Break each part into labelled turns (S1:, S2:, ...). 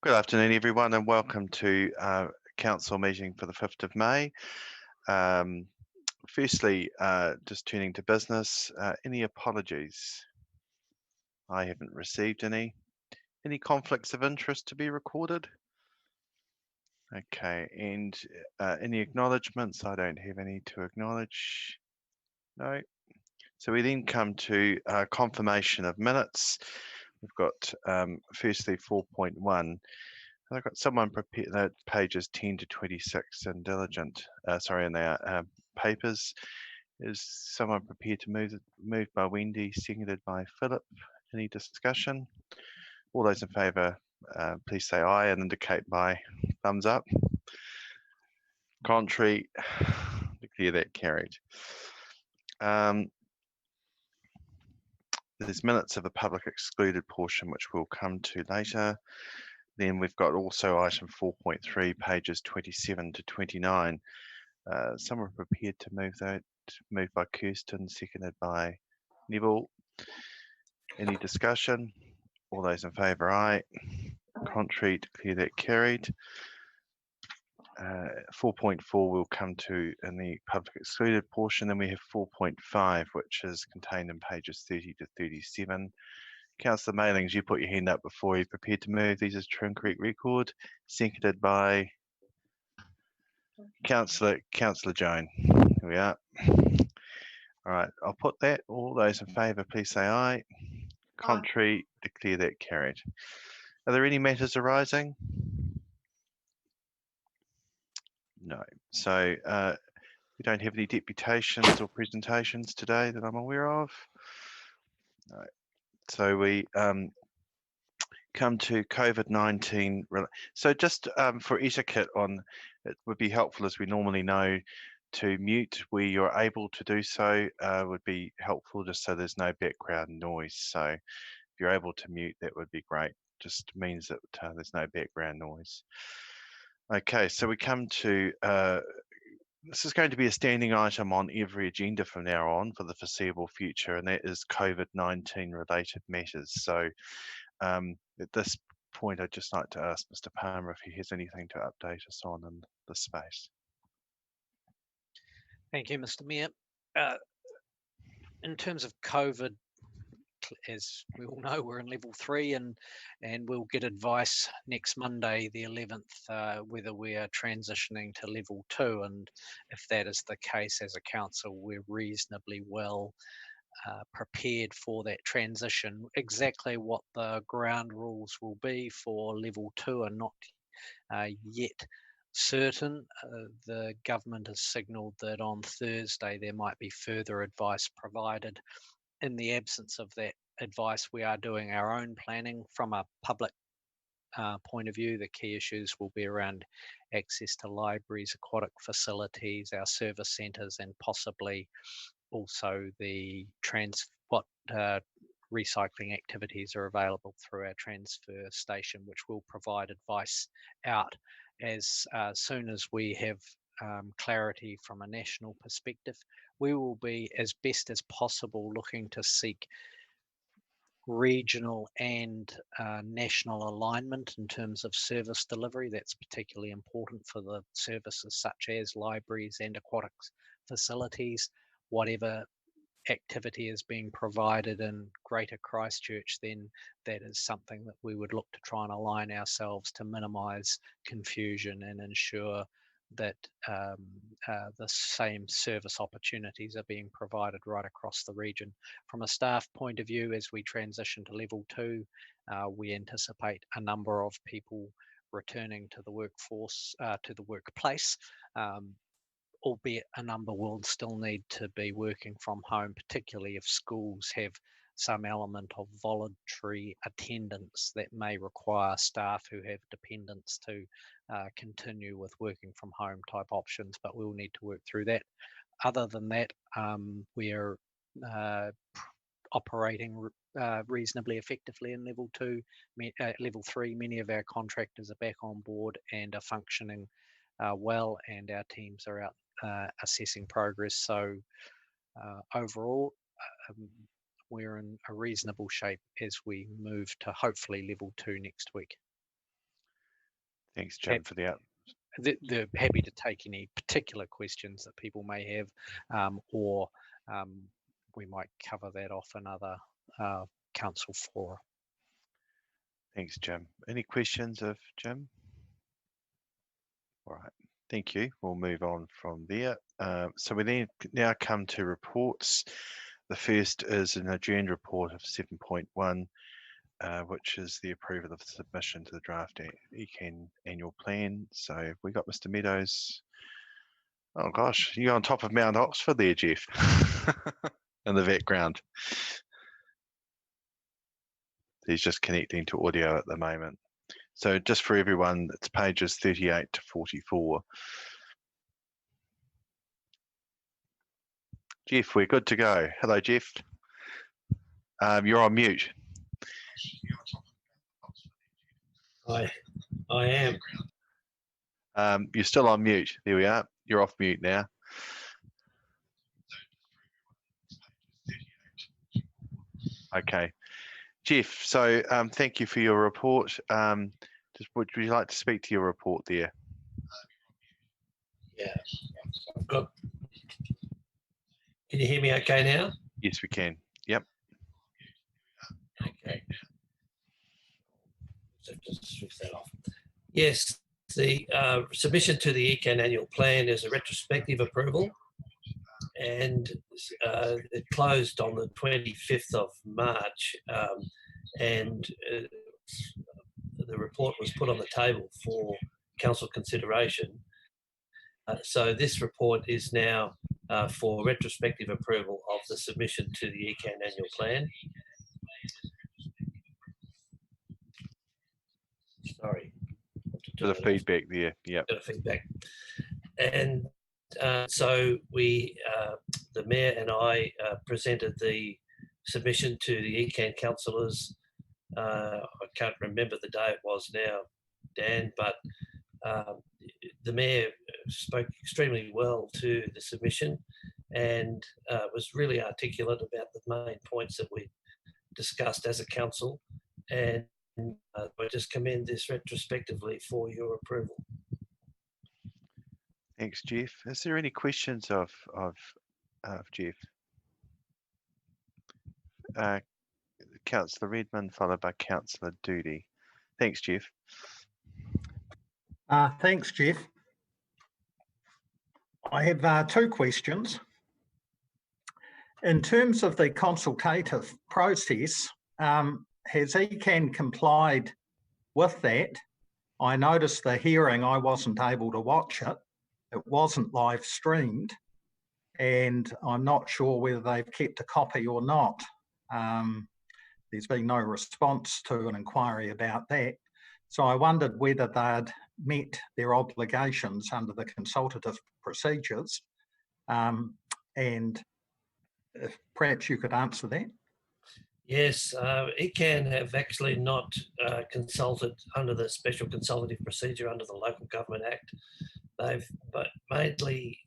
S1: Good afternoon, everyone, and welcome to council meeting for the 5th of May. Firstly, just turning to business, any apologies? I haven't received any. Any conflicts of interest to be recorded? Okay, and any acknowledgements? I don't have any to acknowledge. No. So we then come to confirmation of minutes. We've got firstly 4.1. I've got someone prepared that pages 10 to 26 in diligent, in their papers. Is someone prepared to moved by Wendy, seconded by Philip? Any discussion? All those in favour, please say aye and indicate by thumbs up. Contrary, declare that carried. There's minutes of the public excluded portion, which we'll come to later. Then we've got also item 4.3, pages 27 to 29. Someone prepared to move that, moved by Kirsten, seconded by Neville. Any discussion? All those in favour, aye. Contrary, declare that carried. 4.4 we'll come to in the public excluded portion. Then we have 4.5, which is contained in pages 30 to 37. Councillor Mailings, you put your hand up before. You prepared to move these as true and correct record. Seconded by Councillor Joan. Here we are. All right, I'll put that. All those in favour, please say aye. Contrary, declare that carried. Are there any matters arising? No. So we don't have any deputations or presentations today that I'm aware of. No. So we come to COVID-19. So just for etiquette it would be helpful, as we normally know, to mute where you're able to do so would be helpful, just so there's no background noise. So if you're able to mute, that would be great. Just means that there's no background noise. Okay, so we come to this is going to be a standing item on every agenda from now on for the foreseeable future, and that is COVID-19 related matters. So at this point, I'd just like to ask Mr. Palmer if he has anything to update us on in this space.
S2: Thank you, Mr. Mayor. In terms of COVID, as we all know, we're in level 3 and we'll get advice next Monday, the 11th, whether we are transitioning to level 2. And if that is the case, as a council, we're reasonably well prepared for that transition. Exactly what the ground rules will be for level 2 are not yet certain. The government has signalled that on Thursday there might be further advice provided. In the absence of that advice, we are doing our own planning from a public point of view. The key issues will be around access to libraries, aquatic facilities, our service centres, and possibly also the recycling activities are available through our transfer station, which will provide advice out as soon as we have clarity from a national perspective. We will be, as best as possible, looking to seek regional and national alignment in terms of service delivery. That's particularly important for the services such as libraries and aquatics facilities. Whatever activity is being provided in Greater Christchurch, then that is something that we would look to try and align ourselves to minimise confusion and ensure that the same service opportunities are being provided right across the region. From a staff point of view, as we transition to level 2, we anticipate a number of people returning to the workforce, to the workplace, albeit a number will still need to be working from home, particularly if schools have some element of voluntary attendance that may require staff who have dependents to continue with working from home type options, but we'll need to work through that. Other than that, we are operating reasonably effectively in level 2. Level 3, many of our contractors are back on board and are functioning well, and our teams are out assessing progress. So overall, we're in a reasonable shape as we move to hopefully level 2 next week.
S1: Thanks, Jim, for the up.
S2: They're happy to take any particular questions that people may have, or we might cover that off another council fora.
S1: Thanks, Jim. Any questions of Jim? All right, thank you. We'll move on from there. So we then now come to reports. The first is an adjourned report of 7.1, which is the approval of the submission to the draft ECAN annual plan. So we got Mr. Meadows. Oh gosh, you're on top of Mount Oxford there, Jeff, in the background. He's just connecting to audio at the moment. So just for everyone, it's pages 38 to 44. Jeff, we're good to go. Hello, Jeff. You're on mute.
S3: I am.
S1: You're still on mute. There we are. You're off mute now. Okay. Jeff, so thank you for your report. Would you like to speak to your report there?
S3: Yeah. Can you hear me okay now?
S1: Yes, we can. Yep.
S3: Okay. So just switch that off. Yes, the submission to the ECAN annual plan is a retrospective approval, and it closed on the 25th of March, and the report was put on the table for council consideration. So this report is now for retrospective approval of the submission to the ECAN annual plan. Sorry.
S1: Bit of feedback there. Yep.
S3: Bit of feedback. And so we, the Mayor and I presented the submission to the ECAN councillors. I can't remember the day it was now, Dan, but the Mayor spoke extremely well to the submission and was really articulate about the main points that we discussed as a council, and I just commend this retrospectively for your approval.
S1: Thanks, Jeff. Is there any questions of Jeff? Councillor Redmond, followed by Councillor Doody. Thanks, Jeff.
S4: Thanks, Jeff. I have two questions. In terms of the consultative process, has ECAN complied with that? I noticed the hearing, I wasn't able to watch it. It wasn't live streamed, and I'm not sure whether they've kept a copy or not. There's been no response to an inquiry about that. So I wondered whether they'd met their obligations under the consultative procedures, and if perhaps you could answer that.
S3: Yes, ECAN have actually not consulted under the Special Consultative Procedure under the Local Government Act. They've mainly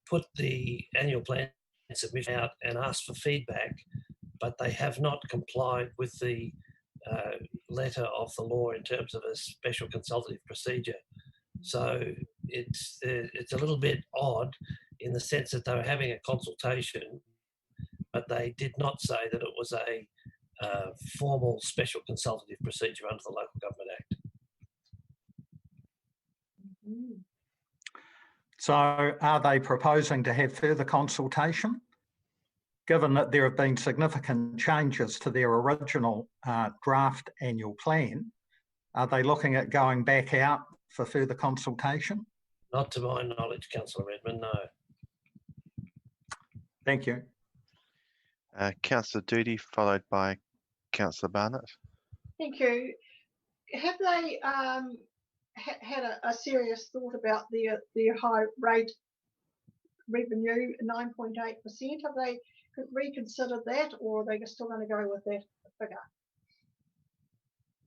S3: put the annual plan submission out and asked for feedback, but they have not complied with the letter of the law in terms of a special consultative procedure. So it's a little bit odd in the sense that they were having a consultation, but they did not say that it was a formal special consultative procedure under the Local Government Act.
S4: So are they proposing to have further consultation? Given that there have been significant changes to their original draft annual plan, are they looking at going back out for further consultation?
S3: Not to my knowledge, Councillor Redmond, no.
S4: Thank you.
S1: Councillor Doody, followed by Councillor Barnett.
S5: Thank you. Have they had a serious thought about their high rate revenue, 9.8%? Have they reconsidered that, or are they still going to go with that figure?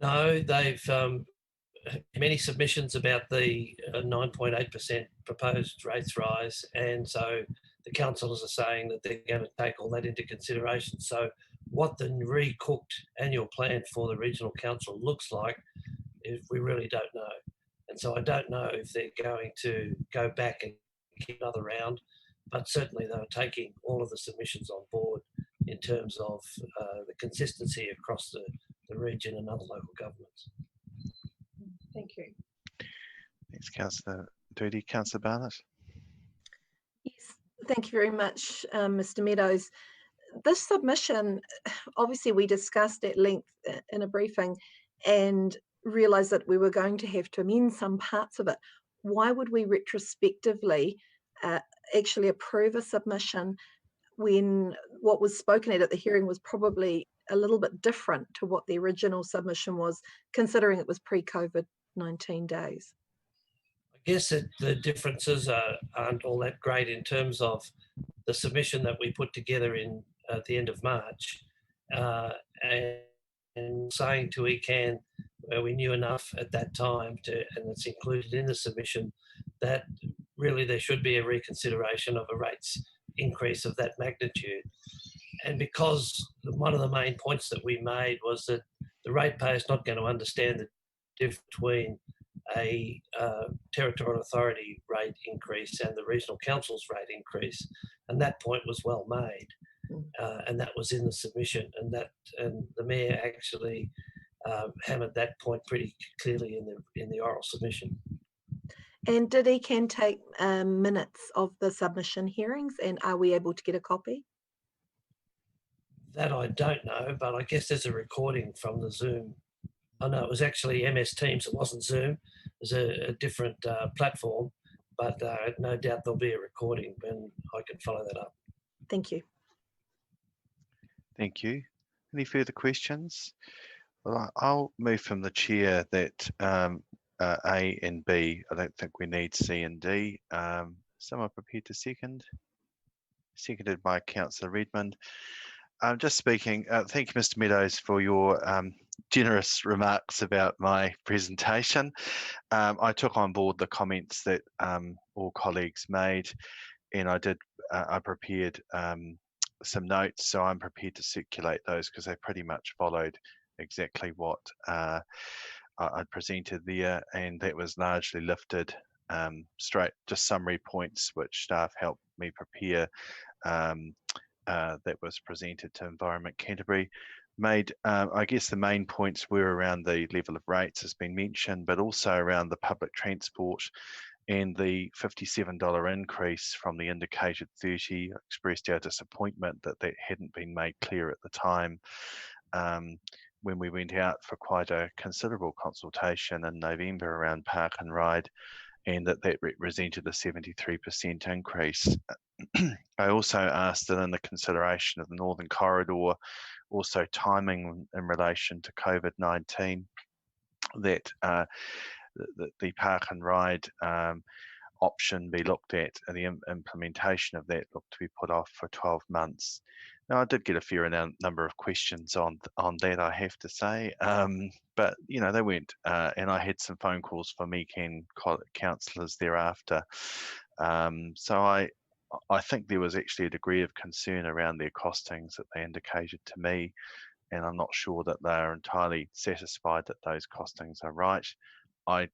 S3: No, they've many submissions about the 9.8% proposed rates rise, and so the councillors are saying that they're going to take all that into consideration. So what the recooked annual plan for the regional council looks like if we really don't know. And so I don't know if they're going to go back and get another round, but certainly they were taking all of the submissions on board in terms of the consistency across the region and other local governments.
S5: Thank you.
S1: Thanks, Councillor Doody. Councillor Barnett.
S6: Yes, thank you very much, Mr. Meadows. This submission, obviously we discussed at length in a briefing and realised that we were going to have to amend some parts of it. Why would we retrospectively actually approve a submission when what was spoken at the hearing was probably a little bit different to what the original submission was, considering it was pre-COVID-19 days?
S3: I guess the differences aren't all that great in terms of the submission that we put together at the end of March, and saying to ECAN, we knew enough at that time and it's included in the submission, that really there should be a reconsideration of a rates increase of that magnitude. And because one of the main points that we made was that the ratepayer is not going to understand the difference between a territorial authority rate increase and the regional council's rate increase, and that point was well made, and that was in the submission, and the mayor actually hammered that point pretty clearly in the oral submission.
S6: And did ECAN take minutes of the submission hearings, and are we able to get a copy?
S3: That I don't know, but I guess there's a recording from the Zoom. Oh no, it was actually MS Teams. It wasn't Zoom. It was a different platform, but no doubt there'll be a recording, and I can follow that up.
S6: Thank you.
S1: Thank you. Any further questions? Well, I'll move from the chair that A and B. I don't think we need C and D. Someone prepared to second? Seconded by Councillor Redmond. Just speaking, thank you, Mr. Meadows, for your generous remarks about my presentation. I took on board the comments that all colleagues made, and I prepared some notes, so I'm prepared to circulate those because they pretty much followed exactly what I presented there, and that was largely lifted straight, just summary points which staff helped me prepare. That was presented to Environment Canterbury. I guess the main points were around the level of rates has been mentioned, but also around the public transport and the $57 increase from the indicated 30. Expressed our disappointment that hadn't been made clear at the time when we went out for quite a considerable consultation in November around Park and Ride, and that represented a 73% increase. I also asked that in the consideration of the Northern Corridor, also timing in relation to COVID-19, that the Park and Ride option be looked at, and the implementation of that looked to be put off for 12 months. Now, I did get a fair number of questions on that, I have to say, but you know, they weren't, and I had some phone calls from ECAN councillors thereafter. So I think there was actually a degree of concern around their costings that they indicated to me, and I'm not sure that they are entirely satisfied that those costings are right. I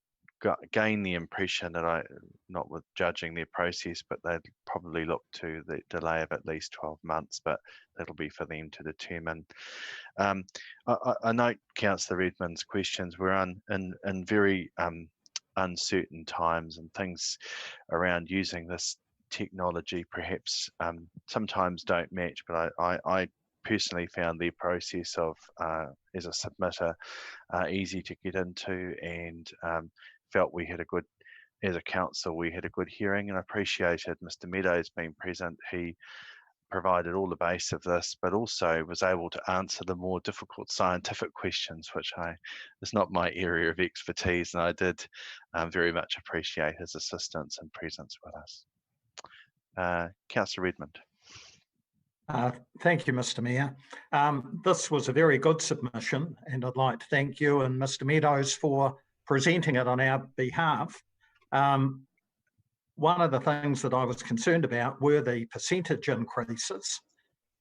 S1: gained the impression that not with judging their process, but they'd probably look to the delay of at least 12 months, but that'll be for them to determine. I note Councillor Redmond's questions were in very uncertain times, and things around using this technology perhaps sometimes don't match, but I personally found their process of as a submitter easy to get into, and felt we had as a council, we had a good hearing, and appreciated Mr. Meadows being present. He provided all the base of this, but also was able to answer the more difficult scientific questions, which is not my area of expertise, and I did very much appreciate his assistance and presence with us. Councillor Redmond.
S4: Thank you, Mr. Mayor. This was a very good submission, and I'd like to thank you and Mr. Meadows for presenting it on our behalf. One of the things that I was concerned about were the percentage increases.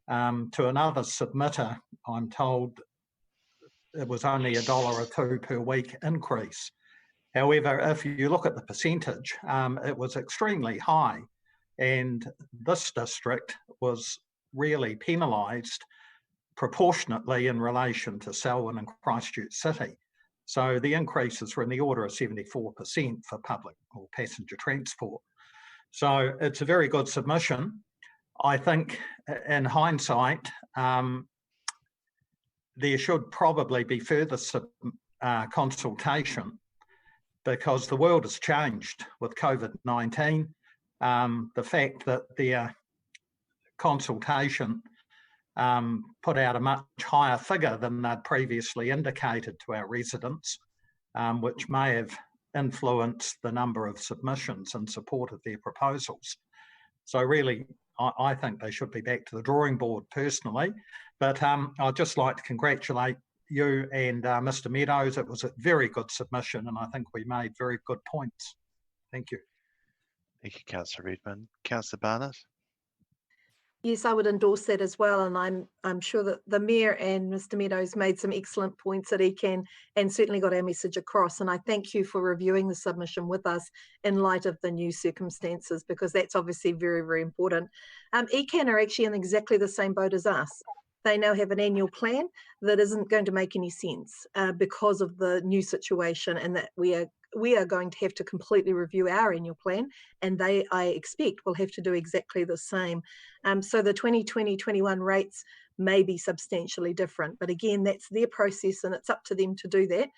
S4: To another submitter, I'm told it was only $1 or $2 per week increase. However, if you look at the percentage, it was extremely high, and this district was really penalised proportionately in relation to Selwyn and Christchurch City. So the increases were in the order of 74% for public or passenger transport. So it's a very good submission. I think in hindsight, there should probably be further consultation, because the world has changed with COVID-19. The fact that their consultation put out a much higher figure than they'd previously indicated to our residents, which may have influenced the number of submissions in support of their proposals. So really, I think they should be back to the drawing board personally. But I'd just like to congratulate you and Mr. Meadows. It was a very good submission, and I think we made very good points. Thank you.
S1: Thank you, Councillor Redmond. Councillor Barnett?
S6: Yes, I would endorse that as well, and I'm sure that the Mayor and Mr. Meadows made some excellent points at ECAN and certainly got our message across. And I thank you for reviewing the submission with us in light of the new circumstances, because that's obviously very, very important. ECAN are actually in exactly the same boat as us. They now have an annual plan that isn't going to make any sense because of the new situation, and that we are going to have to completely review our annual plan, and they, I expect, will have to do exactly the same. So the 2020-21 rates may be substantially different, but again, that's their process and it's up to them to do that.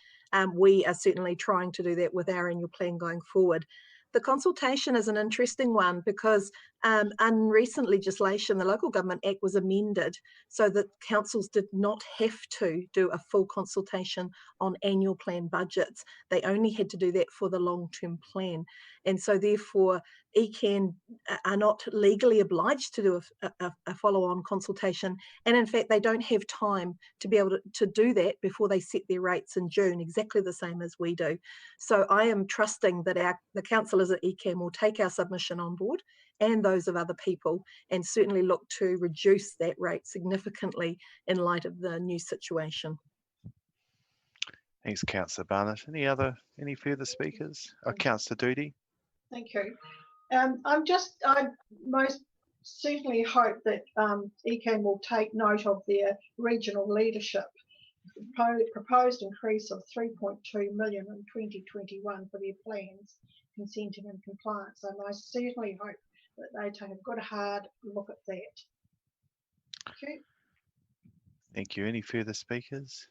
S6: We are certainly trying to do that with our annual plan going forward. The consultation is an interesting one because in recent legislation, the Local Government Act was amended so that councils did not have to do a full consultation on annual plan budgets. They only had to do that for the long-term plan. And so therefore, ECAN are not legally obliged to do a follow-on consultation. And in fact, they don't have time to be able to do that before they set their rates in June, exactly the same as we do. So I am trusting that the councillors at ECAN will take our submission on board and those of other people, and certainly look to reduce that rate significantly in light of the new situation.
S1: Thanks, Councillor Barnett. Any further speakers? Councillor Doody.
S5: Thank you. I most certainly hope that ECAN will take note of their regional leadership proposed increase of 3.2 million in 2021 for their plans, consenting and compliance. So I certainly hope that they take a good hard look at that. Thank you.
S1: Thank you. Any further speakers?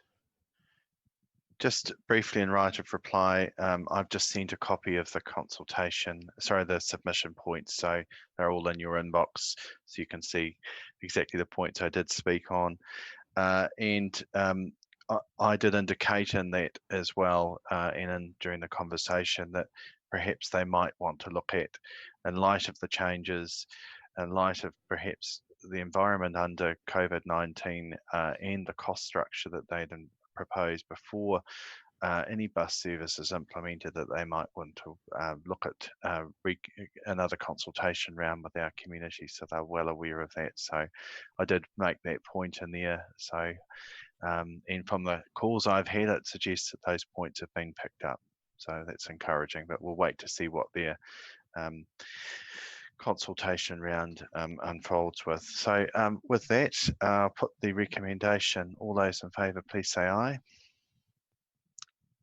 S1: Just briefly in right of reply, I've just sent a copy of the the submission points. So they're all in your inbox, so you can see exactly the points I did speak on. I did indicate in that as well, during the conversation, that perhaps they might want to look at, in light of the changes, in light of perhaps the environment under COVID-19 and the cost structure that they'd proposed before any bus service is implemented, that they might want to look at another consultation round with our community, so they're well aware of that. So I did make that point in there. So and from the calls I've had, it suggests that those points have been picked up. So that's encouraging, but we'll wait to see what their consultation round unfolds with. So with that, I'll put the recommendation. All those in favour, please say aye.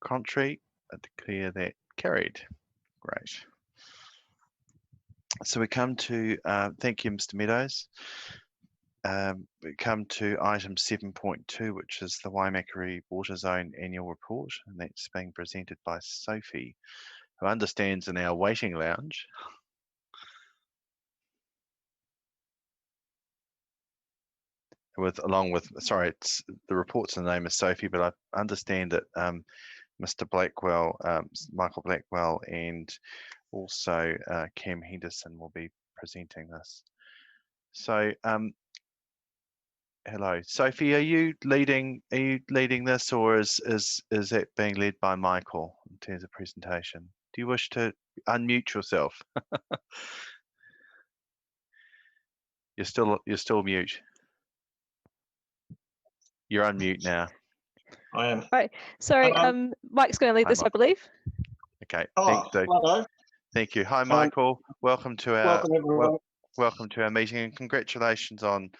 S1: Contrary, I declare that carried. Great. So we come to, thank you, Mr. Meadows. We come to item 7.2, which is the Waimakariri Water Zone Annual Report, and that's being presented by Sophie, who understands in our waiting lounge. Along with, sorry, the report's name is Sophie, but I understand that Mr. Blackwell, Michael Blackwell, and also Cam Henderson will be presenting this. So, hello, Sophie. Are you leading this, or is that being led by Michael in terms of presentation? Do you wish to unmute yourself? You're still mute. You're on mute now.
S7: I am.
S8: Right. Sorry, Mike's going to lead
S1: Hi,
S8: this, I
S1: Mike.
S8: believe.
S1: Okay,
S7: Oh,
S1: thanks, Steve.
S7: hello.
S1: Thank you. Hi, Michael. Welcome to our
S7: Welcome, everyone.
S1: welcome to our meeting, and congratulations on.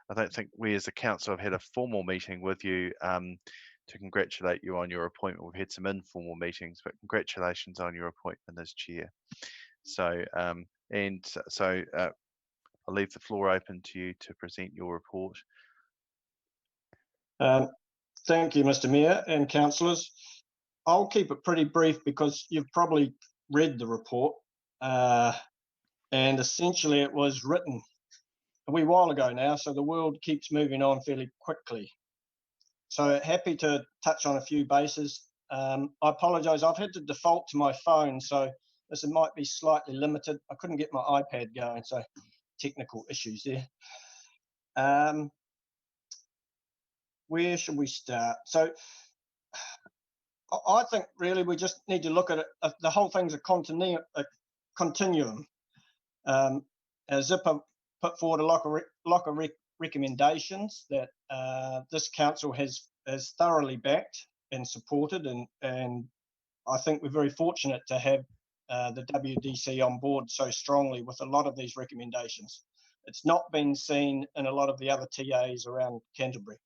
S1: I don't think we as a council have had a formal meeting with you to congratulate you on your appointment. We've had some informal meetings, but congratulations on your appointment as chair. So, I'll leave the floor open to you to present your report.
S7: Thank you, Mr. Mayor and councillors. I'll keep it pretty brief because you've probably read the report, and essentially it was written a wee while ago now, so the world keeps moving on fairly quickly. So happy to touch on a few bases. I apologise, I've had to default to my phone, so this might be slightly limited. I couldn't get my iPad going, so technical issues there. Where should we start? So I think really we just need to look at it. The whole thing's a continuum. Zipper put forward a lot of recommendations that this council has thoroughly backed and supported, and I think we're very fortunate to have the WDC on board so strongly with a lot of these recommendations. It's not been seen in a lot of the other TAs around Canterbury.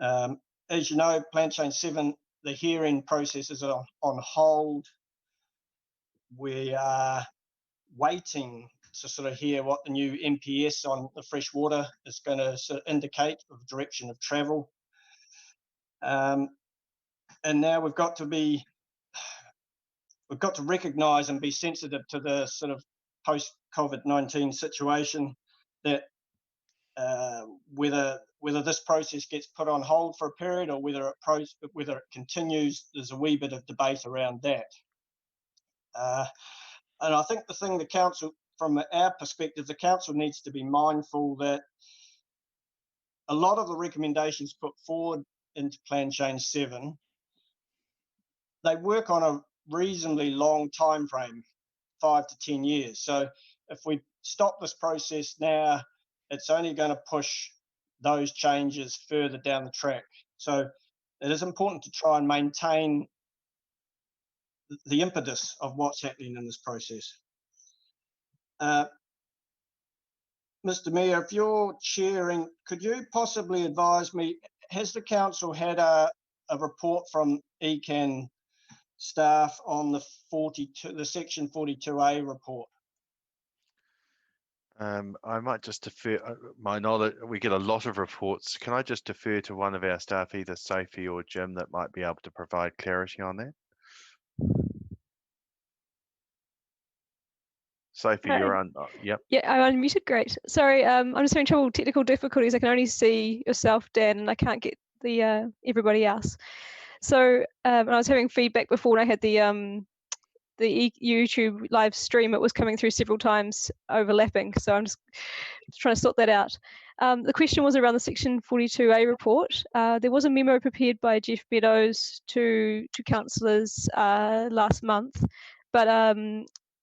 S7: As you know, Plan Change 7, the hearing process is on hold. We are waiting to sort of hear what the new MPS on the fresh water is going to sort of indicate of direction of travel. And now we've got to recognise and be sensitive to the sort of post-COVID-19 situation, that whether this process gets put on hold for a period or whether it continues, there's a wee bit of debate around that. And I think the thing the council, from our perspective, the council needs to be mindful that a lot of the recommendations put forward into Plan Change 7, they work on a reasonably long time frame, 5 to 10 years. So if we stop this process now, it's only going to push those changes further down the track. So it is important to try and maintain the impetus of what's happening in this process. Mr. Mayor, if you're chairing, could you possibly advise me, has the council had a report from ECAN staff on the Section 42A report?
S1: I might just defer, my knowledge, we get a lot of reports. Can I just defer to one of our staff, either Sophie or Jim, that might be able to provide clarity on that? Sophie, you're on. Yep.
S8: Yeah, I'm unmuted. Great. Sorry, I'm just having trouble with technical difficulties. I can only see yourself, Dan, and I can't get the everybody else. So I was having feedback before when I had the YouTube live stream. It was coming through several times, overlapping. So I'm just trying to sort that out. The question was around the Section 42A report. There was a memo prepared by Jeff Meadows to councillors last month, but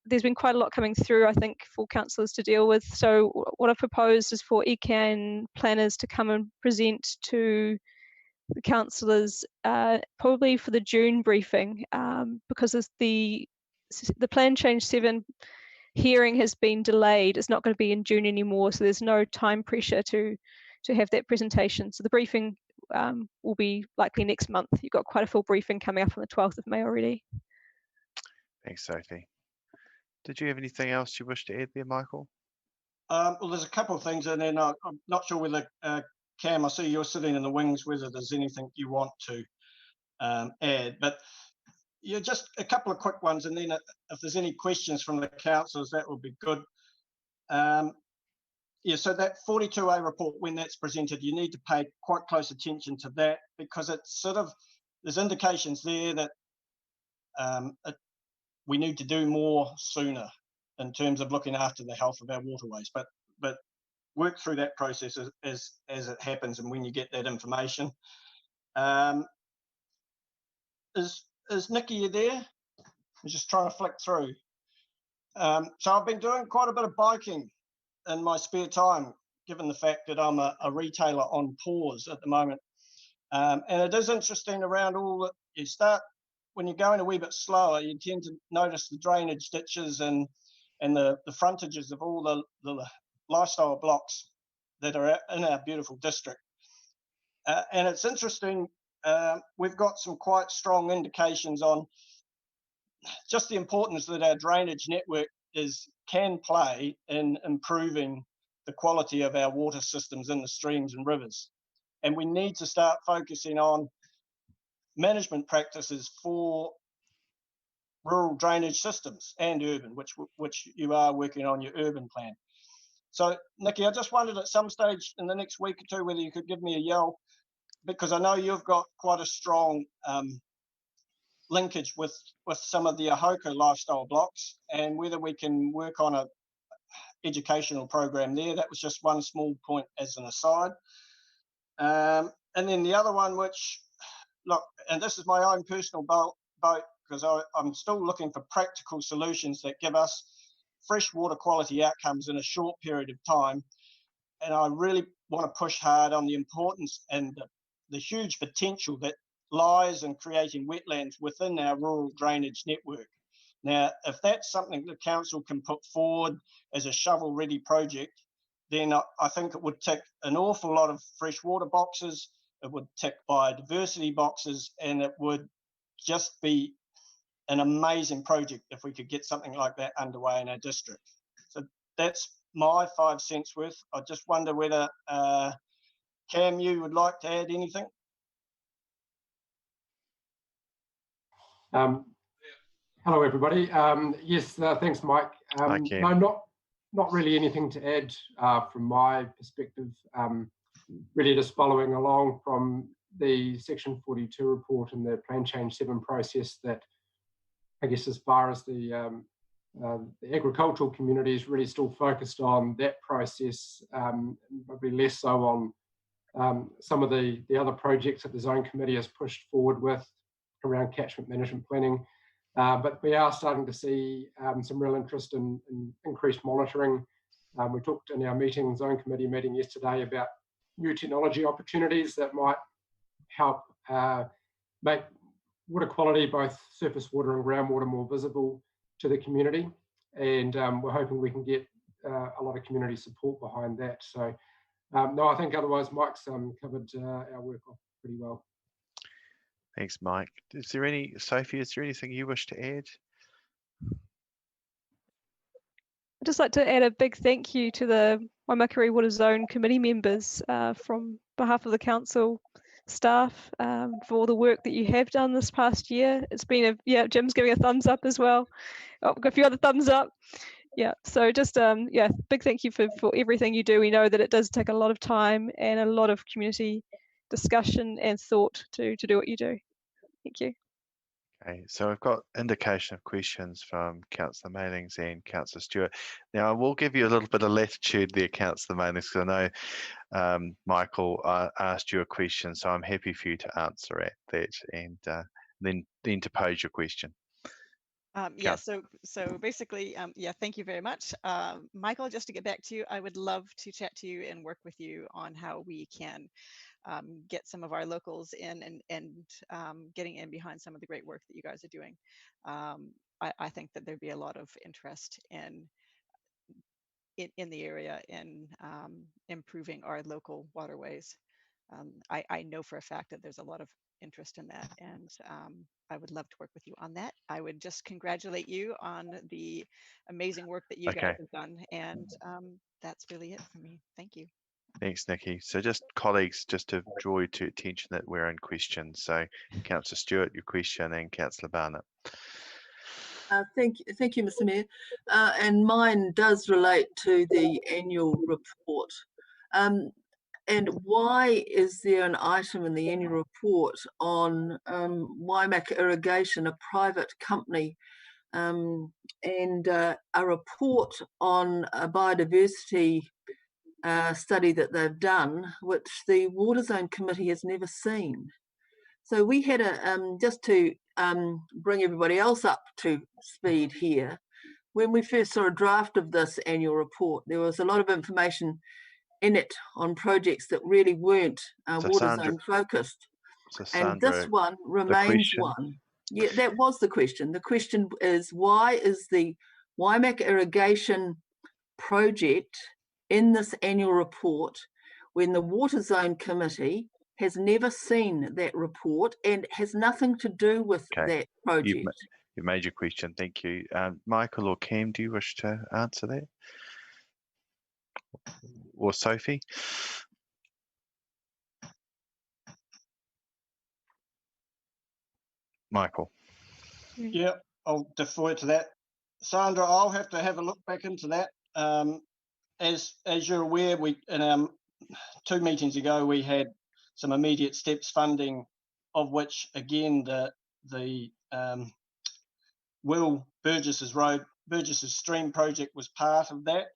S8: there's been quite a lot coming through, I think, for councillors to deal with. So what I've proposed is for ECAN planners to come and present to the councillors probably for the June briefing, because the Plan Change 7 hearing has been delayed. It's not going to be in June anymore, so there's no time pressure to have that presentation. So the briefing will be likely next month. You've got quite a full briefing coming up on the 12th of May already.
S1: Thanks, Sophie. Did you have anything else you wish to add there, Michael?
S7: Well, there's a couple of things, and then I'm not sure whether, Cam, I see you're sitting in the wings, whether there's anything you want to add, but yeah, just a couple of quick ones, and then if there's any questions from the councillors, that would be good. Yeah, so that 42A report, when that's presented, you need to pay quite close attention to that, because it's sort of, there's indications there that we need to do more sooner in terms of looking after the health of our waterways, but work through that process as it happens and when you get that information. Is Nikki, you there? I'm just trying to flick through. So I've been doing quite a bit of biking in my spare time, given the fact that I'm a retailer on pause at the moment. And it is interesting around all that you start, when you're going a wee bit slower, you tend to notice the drainage ditches and the frontages of all the lifestyle blocks that are in our beautiful district. And it's interesting, we've got some quite strong indications on just the importance that our drainage network can play in improving the quality of our water systems in the streams and rivers. And we need to start focusing on management practices for rural drainage systems and urban, which you are working on your urban plan. So, Nikki, I just wondered at some stage in the next week or two whether you could give me a yell, because I know you've got quite a strong linkage with some of the Ahoko lifestyle blocks, and whether we can work on a educational program there. That was just one small point as an aside. And then the other one, which, look, and this is my own personal boat, because I'm still looking for practical solutions that give us fresh water quality outcomes in a short period of time. And I really want to push hard on the importance and the huge potential that lies in creating wetlands within our rural drainage network. Now, if that's something the council can put forward as a shovel-ready project, then I think it would tick an awful lot of freshwater boxes, it would tick biodiversity boxes, and it would just be an amazing project if we could get something like that underway in our district. So that's my 5 cents worth. I just wonder whether, Cam, you would like to add anything?
S9: Hello, everybody. Yes, thanks, Mike. No, not really anything to add from my perspective. Really just following along from the Section 42 report and the Plan Change 7 process, that I guess as far as the agricultural community is really still focused on that process, probably less so on some of the other projects that the Zone Committee has pushed forward with around catchment management planning. But we are starting to see some real interest in increased monitoring. We talked in our Zone Committee meeting yesterday about new technology opportunities that might help make water quality, both surface water and groundwater, more visible to the community. And we're hoping we can get a lot of community support behind that. So no, I think otherwise Mike's covered our work off pretty well.
S1: Thanks, Mike. Sophie, is there anything you wish to add?
S8: I'd just like to add a big thank you to the Waimakariri Water Zone committee members from behalf of the council staff for all the work that you have done this past year. It's been Jim's giving a thumbs up as well. Oh, got a few other thumbs up. Yeah, so just big thank you for everything you do. We know that it does take a lot of time and a lot of community discussion and thought to do what you do. Thank you.
S1: Okay, so I've got indication of questions from Councillor Mailings and Councillor Stewart. Now I will give you a little bit of latitude there, Councillor Mailings, because I know Michael asked you a question, so I'm happy for you to answer at that and then to pose your question.
S10: So basically, thank you very much. Michael, just to get back to you, I would love to chat to you and work with you on how we can get some of our locals in and getting in behind some of the great work that you guys are doing. I think that there'd be a lot of interest in the area in improving our local waterways. I know for a fact that there's a lot of interest in that, and I would love to work with you on that. I would just congratulate you on the amazing work that you guys have done, and that's really it for me. Thank you.
S1: Thanks, Nikki. So just colleagues, just to draw you to attention that we're in questions. So Councillor Stewart, your question, and Councillor Barnett.
S11: Thank you, Mr. Mayor. And mine does relate to the annual report. And why is there an item in the annual report on Waimakariri Irrigation, a private company, and a report on a biodiversity study that they've done, which the Water Zone Committee has never seen? So we had just to bring everybody else up to speed here, when we first saw a draft of this annual report, there was a lot of information in it on projects that really weren't water zone focused.
S1: So
S11: And this
S1: Sandra,
S11: one remains
S1: question?
S11: one. Yeah, that was the question. The question is, why is the Waimakariri irrigation project in this annual report when the Water Zone Committee has never seen that report and has nothing to do with that project?
S1: You've made your question. Thank you. Michael or Cam, do you wish to answer that? Or Sophie? Michael.
S7: Yeah, I'll defer to that. Sandra, I'll have to have a look back into that. As you're aware, we in our 2 meetings ago we had some immediate steps funding, of which again the Will Burgess's Stream project was part of that.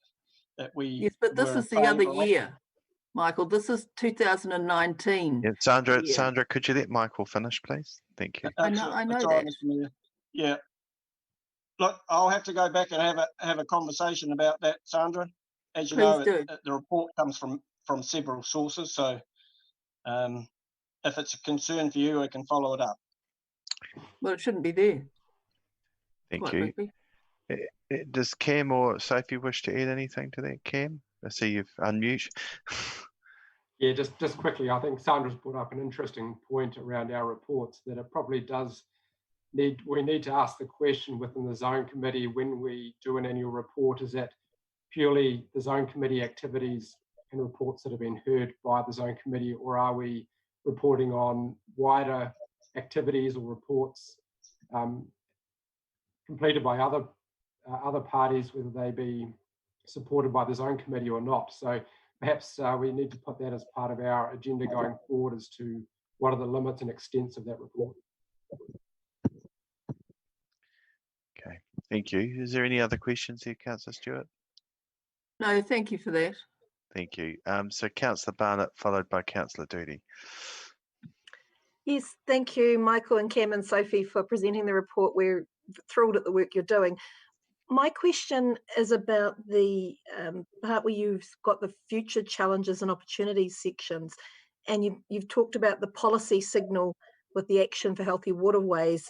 S7: That we
S11: yes, but this is the other year, Michael. This is 2019.
S1: Yeah, Sandra, could you let Michael finish, please? Thank you.
S11: I know that.
S7: Yeah. Look, I'll have to go back and have a conversation about that, Sandra. As you know, the report comes from several sources, so if it's a concern for you, I can follow it up.
S11: Well, it shouldn't be there.
S1: Thank you. Does Cam or Sophie wish to add anything to that, Cam? I see you've unmute.
S9: Yeah, just quickly, I think Sandra's brought up an interesting point around our reports, that it probably does we need to ask the question within the Zone Committee when we do an annual report, is that purely the Zone Committee activities and reports that have been heard by the Zone Committee, or are we reporting on wider activities or reports completed by other parties, whether they be supported by the Zone Committee or not? So perhaps we need to put that as part of our agenda going forward as to what are the limits and extents of that report.
S1: Okay, thank you. Is there any other questions here, Councillor Stewart?
S11: No, thank you for that.
S1: Thank you. So Councillor Barnett, followed by Councillor Doody.
S6: Yes, thank you, Michael and Cam and Sophie, for presenting the report. We're thrilled at the work you're doing. My question is about the part where you've got the future challenges and opportunities sections, and you've talked about the policy signal with the action for healthy waterways,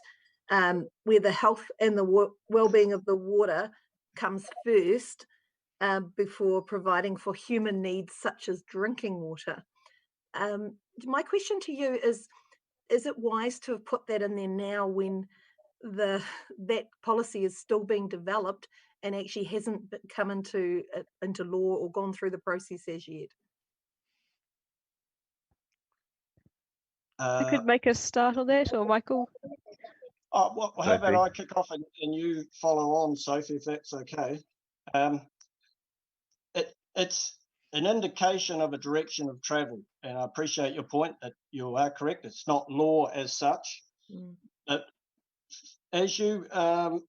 S6: where the health and the well-being of the water comes first before providing for human needs such as drinking water. My question to you is it wise to have put that in there now when that policy is still being developed and actually hasn't come into law or gone through the process as yet?
S8: I could make a start on that, or Michael?
S7: Well, how about I kick off and you follow on, Sophie, if that's okay. It's an indication of a direction of travel, and I appreciate your point that you are correct. It's not law as such. But as you are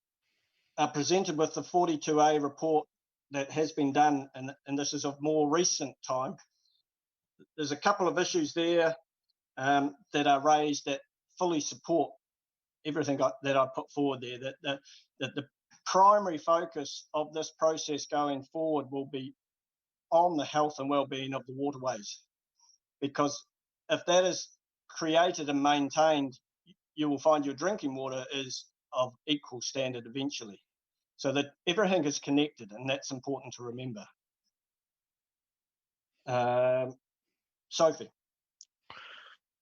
S7: presented with the 42A report that has been done, and this is of more recent time, there's a couple of issues there that are raised that fully support everything that I put forward there, that the primary focus of this process going forward will be on the health and well-being of the waterways, because if that is created and maintained, you will find your drinking water is of equal standard eventually. So that everything is connected, and that's important to remember. Sophie.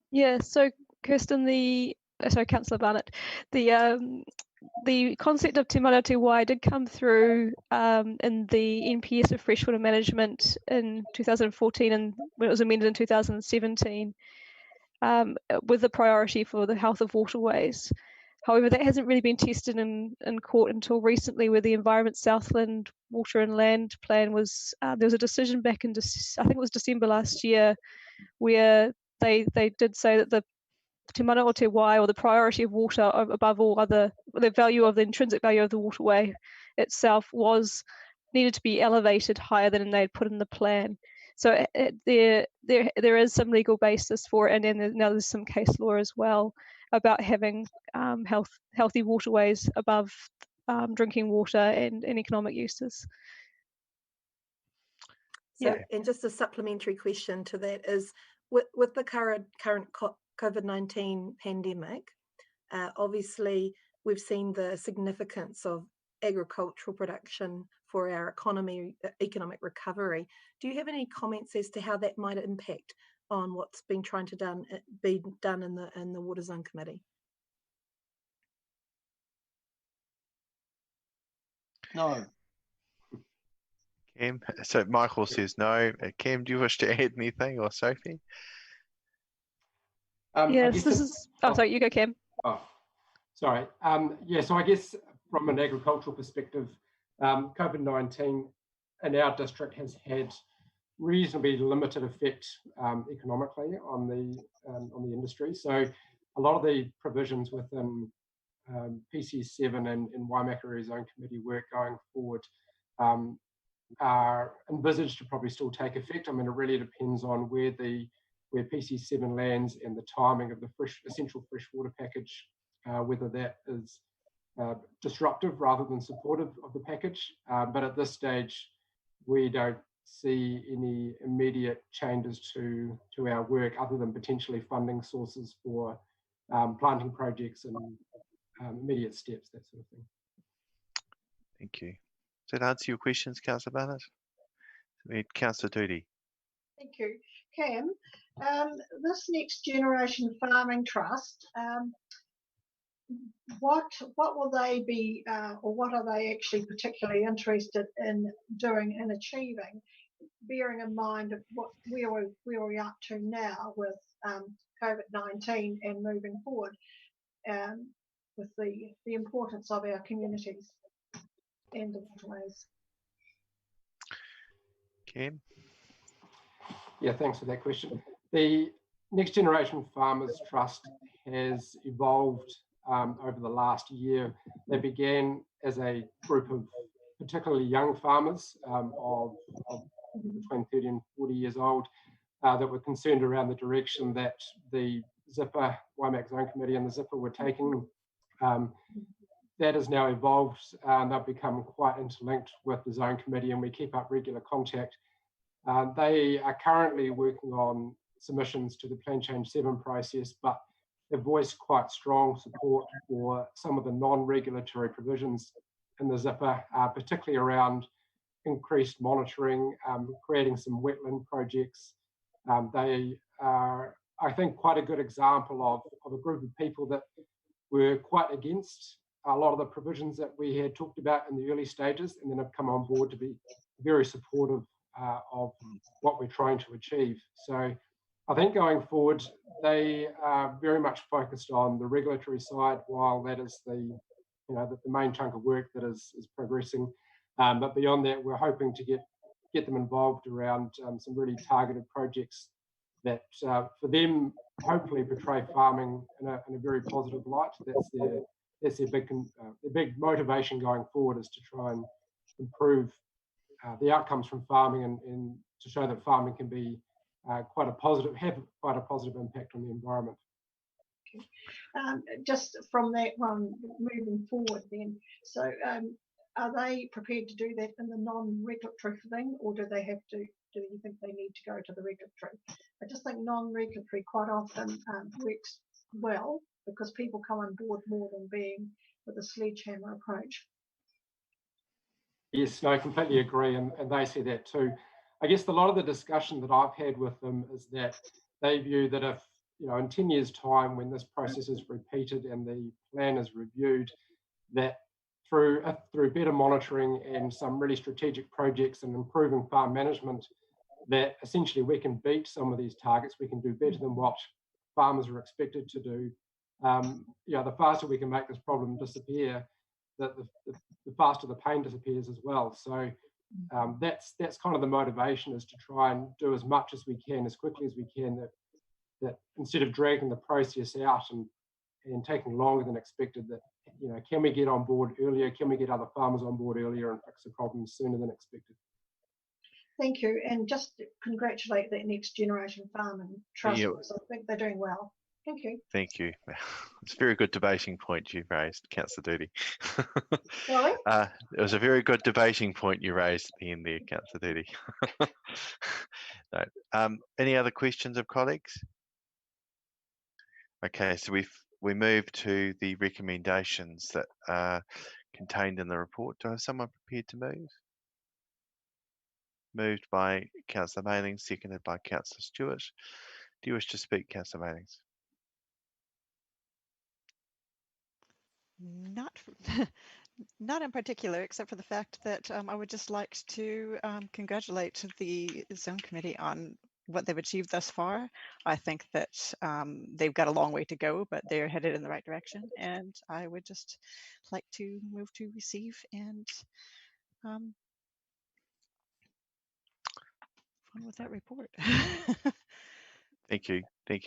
S8: Yeah, so Kirsten, Councillor Barnett, the concept of Te Mana Te Wai did come through in the NPS of freshwater management in 2014, and when it was amended in 2017, with the priority for the health of waterways. However, that hasn't really been tested in court until recently, where the Environment Southland Water and Land Plan was, there was a decision back in, I think it was December last year, where they did say that the Te Mana o Te Wai, or the priority of water above all other, the value of the intrinsic value of the waterway itself needed to be elevated higher than they'd put in the plan. So there is some legal basis for it, and then now there's some case law as well about having healthy waterways above drinking water and economic uses.
S6: So, and just a supplementary question to that is, with the current COVID-19 pandemic, obviously we've seen the significance of agricultural production for our economic recovery. Do you have any comments as to how that might impact on what's been trying to be done in the Water Zone Committee?
S7: No.
S1: Cam, so Michael says no. Cam, do you wish to add anything, or Sophie?
S8: Yes, this is. Oh, sorry, you go, Cam.
S9: Oh, sorry. Yeah, so I guess from an agricultural perspective, COVID-19 in our district has had reasonably limited effect economically on the industry. So a lot of the provisions within PCS7 and Waimakariri Zone Committee work going forward are envisaged to probably still take effect. I mean, it really depends on where PCS7 lands and the timing of the essential freshwater package, whether that is disruptive rather than supportive of the package. But at this stage, we don't see any immediate changes to our work other than potentially funding sources for planting projects and immediate steps, that sort of thing.
S1: Thank you. Does that answer your questions, Councillor Barnett? Councillor Doody.
S5: Thank you. Cam, this Next Generation Farming Trust, what will they be, or what are they actually particularly interested in doing and achieving, bearing in mind of where we're up to now with COVID-19 and moving forward, with the importance of our communities and the waterways?
S1: Cam?
S9: Yeah, thanks for that question. The Next Generation Farmers Trust has evolved over the last year. They began as a group of particularly young farmers of between 30 and 40 years old that were concerned around the direction that the Zipper, Waimak Zone Committee and the Zipper were taking. That has now evolved. They've become quite interlinked with the Zone Committee, and we keep up regular contact. They are currently working on submissions to the Plan Change 7 process, but they've voiced quite strong support for some of the non-regulatory provisions in the Zipper, particularly around increased monitoring, creating some wetland projects. They are, I think, quite a good example of a group of people that were quite against a lot of the provisions that we had talked about in the early stages, and then have come on board to be very supportive of what we're trying to achieve. So I think going forward, they are very much focused on the regulatory side, while that is the main chunk of work that is progressing. But beyond that, we're hoping to get them involved around some really targeted projects that, for them, hopefully portray farming in a very positive light. That's their big motivation going forward, is to try and improve the outcomes from farming and to show that farming can be have quite a positive impact on the environment.
S5: Just from that one, moving forward then, so are they prepared to do that in the non-regulatory thing, or do you think they need to go to the regulatory? I just think non-regulatory quite often works well, because people come on board more than being with a sledgehammer approach.
S9: Yes, no, I completely agree, and they see that too. I guess a lot of the discussion that I've had with them is that they view that if, in 10 years' time, when this process is repeated and the plan is reviewed, that through better monitoring and some really strategic projects and improving farm management, that essentially we can beat some of these targets. We can do better than what farmers are expected to do. The faster we can make this problem disappear, the faster the pain disappears as well. So that's kind of the motivation, is to try and do as much as we can, as quickly as we can, that instead of dragging the process out and taking longer than expected, that, can we get on board earlier? Can we get other farmers on board earlier and fix the problems sooner than expected?
S5: Thank you, and just congratulate that Next Generation Farming Trust.
S1: Yeah.
S5: I think they're doing well. Thank you.
S1: Thank you. It's a very good debating point you raised, Councillor Doody.
S5: Sorry?
S1: It was a very good debating point you raised at the end there, Councillor Doody. No. Any other questions of colleagues? Okay, so we move to the recommendations that are contained in the report. Do I have someone prepared to move? Moved by Councillor Mailings, seconded by Councillor Stewart. Do you wish to speak, Councillor Mailings?
S10: Not in particular, except for the fact that I would just like to congratulate the Zone Committee on what they've achieved thus far. I think that they've got a long way to go, but they're headed in the right direction. And I would just like to move to receive and on with that report.
S1: Thank you,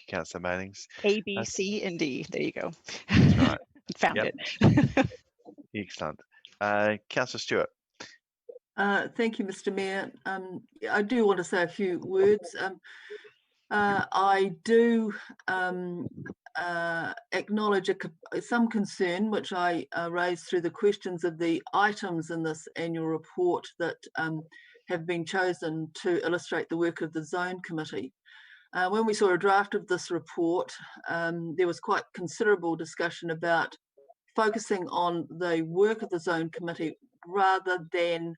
S1: Councillor Mailings.
S10: A, B, C, and D. There you go.
S1: That's right.
S10: Found
S1: Yep.
S10: it.
S1: Excellent. Councillor Stewart.
S11: Thank you, Mr. Mayor. I do want to say a few words. I do acknowledge some concern, which I raised through the questions of the items in this annual report that have been chosen to illustrate the work of the Zone Committee. When we saw a draft of this report, there was quite considerable discussion about focusing on the work of the Zone Committee rather than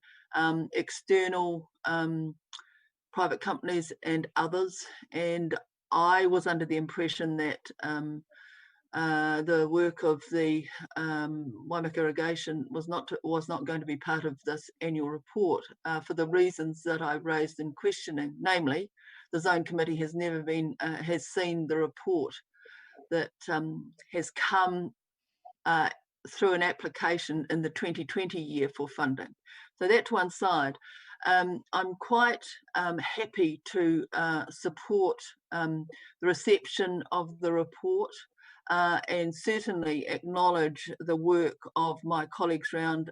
S11: external private companies and others. And I was under the impression that the work of the Waimakariri irrigation was not going to be part of this annual report for the reasons that I raised in questioning. Namely, the Zone Committee has never been has seen the report that has come through an application in the 2020 year for funding. So that's one side. I'm quite happy to support the reception of the report and certainly acknowledge the work of my colleagues around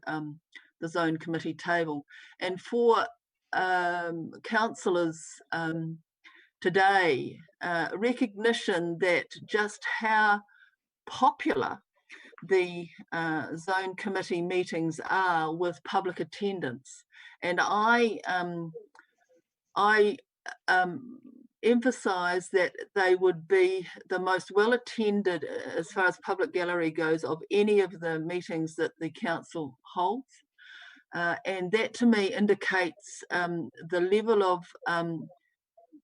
S11: the Zone Committee table. And for councillors today, recognition that just how popular the Zone Committee meetings are with public attendance. And I emphasise that they would be the most well attended as far as public gallery goes of any of the meetings that the council holds. And that to me indicates the level of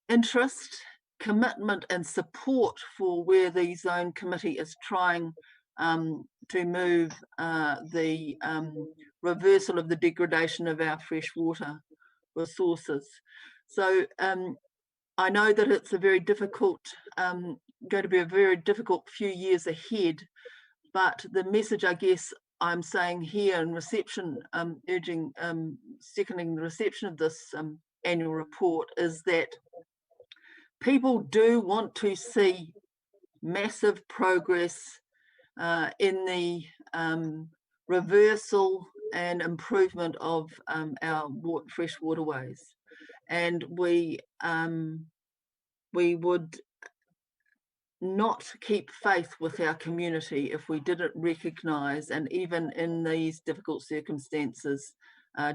S11: interest, commitment and support for where the Zone Committee is trying to move the reversal of the degradation of our freshwater resources. So I know that it's a very difficult, going to be a very difficult few years ahead, but the message I guess I'm saying here in reception, urging, seconding the reception of this annual report is that people do want to see massive progress in the reversal and improvement of our fresh waterways. And we would not keep faith with our community if we didn't recognise, and even in these difficult circumstances,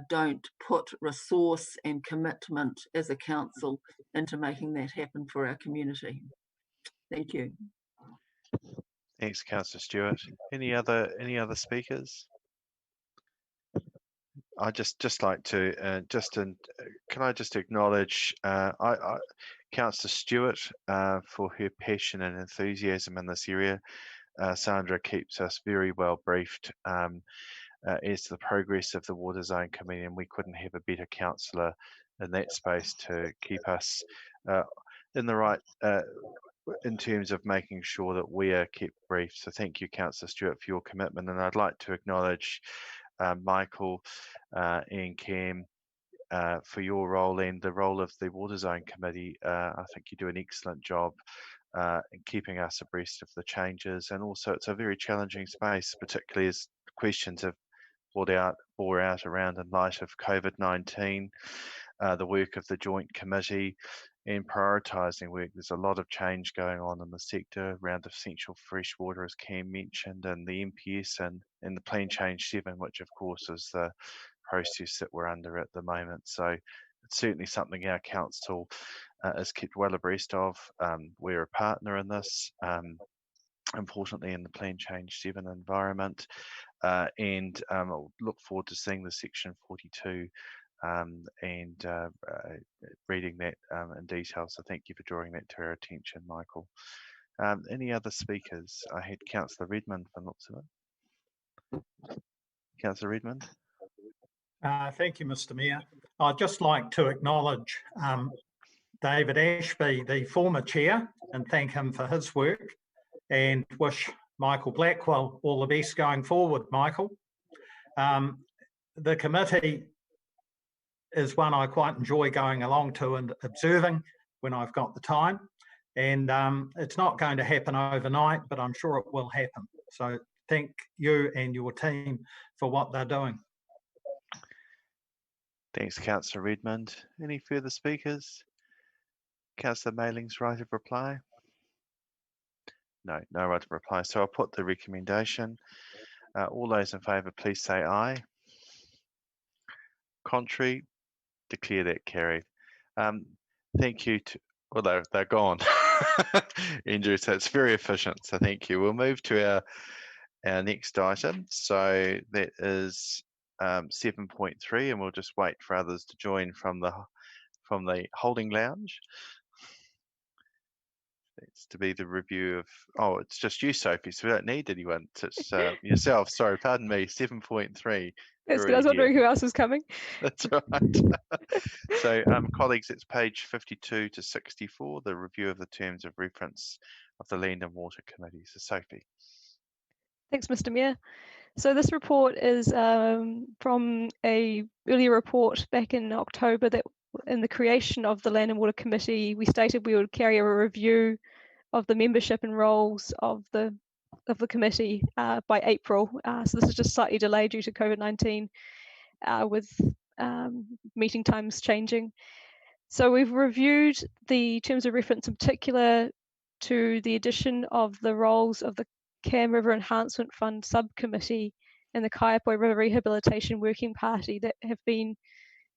S11: don't put resource and commitment as a council into making that happen for our community. Thank you.
S1: Thanks, Councillor Stewart. Any other speakers? I just like to can I just acknowledge Councillor Stewart for her passion and enthusiasm in this area. Sandra keeps us very well briefed as to the progress of the Water Zone Committee, and we couldn't have a better councillor in that space to keep us in the right in terms of making sure that we are kept briefed. So thank you, Councillor Stewart, for your commitment. And I'd like to acknowledge Michael and Cam for your role and the role of the Water Zone Committee. I think you do an excellent job in keeping us abreast of the changes, and also it's a very challenging space, particularly as questions have bore out around in light of COVID-19, the work of the Joint Committee and prioritising work. There's a lot of change going on in the sector around essential fresh water, as Cam mentioned, and the MPS and the Plan Change 7, which of course is the process that we're under at the moment. So it's certainly something our council is kept well abreast of. We're a partner in this. importantly in the Plan Change 7 environment. And I'll look forward to seeing the section 42 and reading that in detail. So thank you for drawing that to our attention, Michael. Any other speakers? I had Councillor Redmond from looks of it. Councillor Redmond.
S4: Thank you, Mr. Mayor. I'd just like to acknowledge David Ashby, the former chair, and thank him for his work, and wish Michael Blackwell all the best going forward, Michael. The committee is one I quite enjoy going along to and observing when I've got the time. And it's not going to happen overnight, but I'm sure it will happen. So thank you and your team for what they're doing.
S1: Thanks, Councillor Redmond. Any further speakers? Councillor Mailing's right of reply? No, no right of reply. So I'll put the recommendation. All those in favour, please say aye. Contrary, declare that carried. Thank you to, well, they're gone. Andrew, so it's very efficient. So thank you. We'll move to our next item. So that is 7.3, and we'll just wait for others to join from the holding lounge. It's to be the review of, oh, it's just you, Sophie, so we don't need anyone. It's yourself. Sorry, pardon me. 7.3.
S8: That's good. I was wondering who else was coming.
S1: That's right. So, colleagues, it's page 52 to 64, the review of the terms of reference of the Land and Water Committee. So, Sophie.
S8: Thanks, Mr. Mayor. So this report is from a earlier report back in October that in the creation of the Land and Water Committee, we stated we would carry a review of the membership and roles of the committee by April. So this is just slightly delayed due to COVID-19 with meeting times changing. So we've reviewed the terms of reference in particular to the addition of the roles of the Cam River Enhancement Fund Subcommittee and the Kaiapoi River Rehabilitation Working Party that have been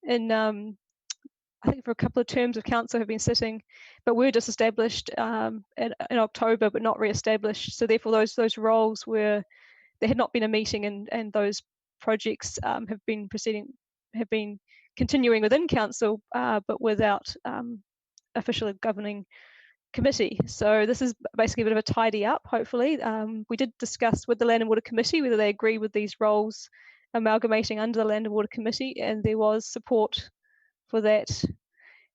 S8: in, I think for a couple of terms of council have been sitting, but were disestablished in October, but not re-established. So therefore those roles there had not been a meeting, and those projects have been continuing within council, but without officially governing committee. So this is basically a bit of a tidy up, hopefully. We did discuss with the Land and Water Committee whether they agree with these roles amalgamating under the Land and Water Committee, and there was support for that.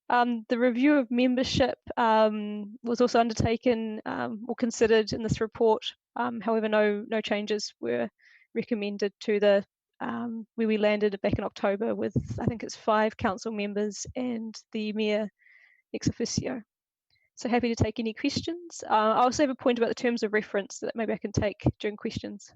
S8: The review of membership was also undertaken or considered in this report. However, no changes were recommended to the where we landed back in October with, I think it's 5 council members and the mayor ex officio. So happy to take any questions. I also have a point about the terms of reference that maybe I can take during questions.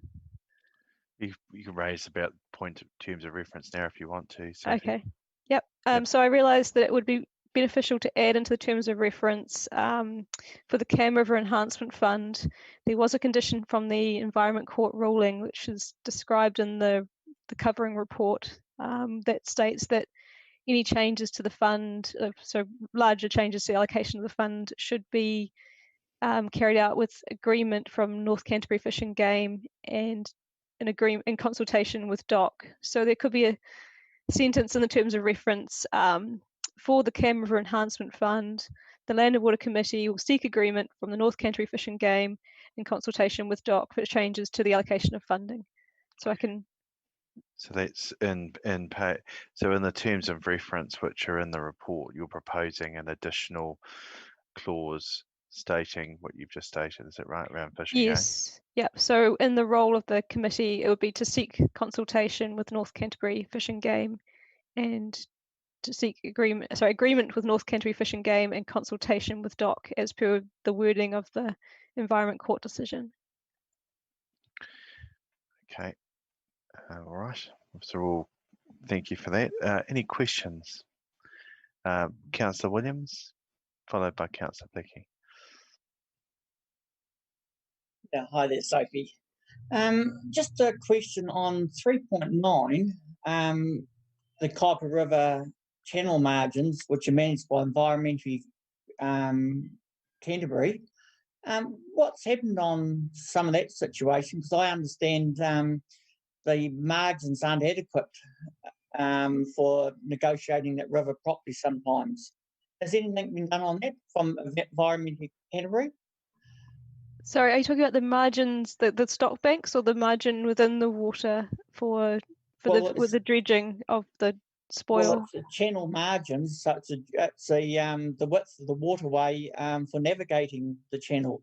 S1: You can raise about point of terms of reference now if you want to. Sophie.
S8: Okay. Yep. So I realised that it would be beneficial to add into the terms of reference for the Cam River Enhancement Fund. There was a condition from the Environment Court ruling, which is described in the covering report, that states that any changes to the fund, so larger changes to the allocation of the fund, should be carried out with agreement from North Canterbury Fish and Game and an agreement in consultation with DOC. So there could be a sentence in the terms of reference for the Cam River Enhancement Fund. The Land and Water Committee will seek agreement from the North Canterbury Fish and Game in consultation with DOC for changes to the allocation of funding. So I can.
S1: So that's in the terms of reference which are in the report, you're proposing an additional clause stating what you've just stated. Is that right, around fishing?
S8: Yes. Yep. So in the role of the committee, it would be to seek consultation with North Canterbury Fish and Game, and to seek agreement with North Canterbury Fish and Game and consultation with DOC as per the wording of the Environment Court decision.
S1: Okay. All right. So thank you for that. Any questions? Councillor Williams, followed by Councillor Blicky.
S12: Yeah, hi there, Sophie. Just a question on 3.9, the Kaiapoi River channel margins, which are managed by Environmentally Canterbury. What's happened on some of that situation? Because I understand the margins aren't adequate for negotiating that river properly sometimes. Has anything been done on that from Environment Canterbury?
S8: Sorry, are you talking about the margins, the stock banks, or the margin within the water with the dredging of the spoil?
S12: Well, it's the channel margins, so it's the width of the waterway for navigating the channel.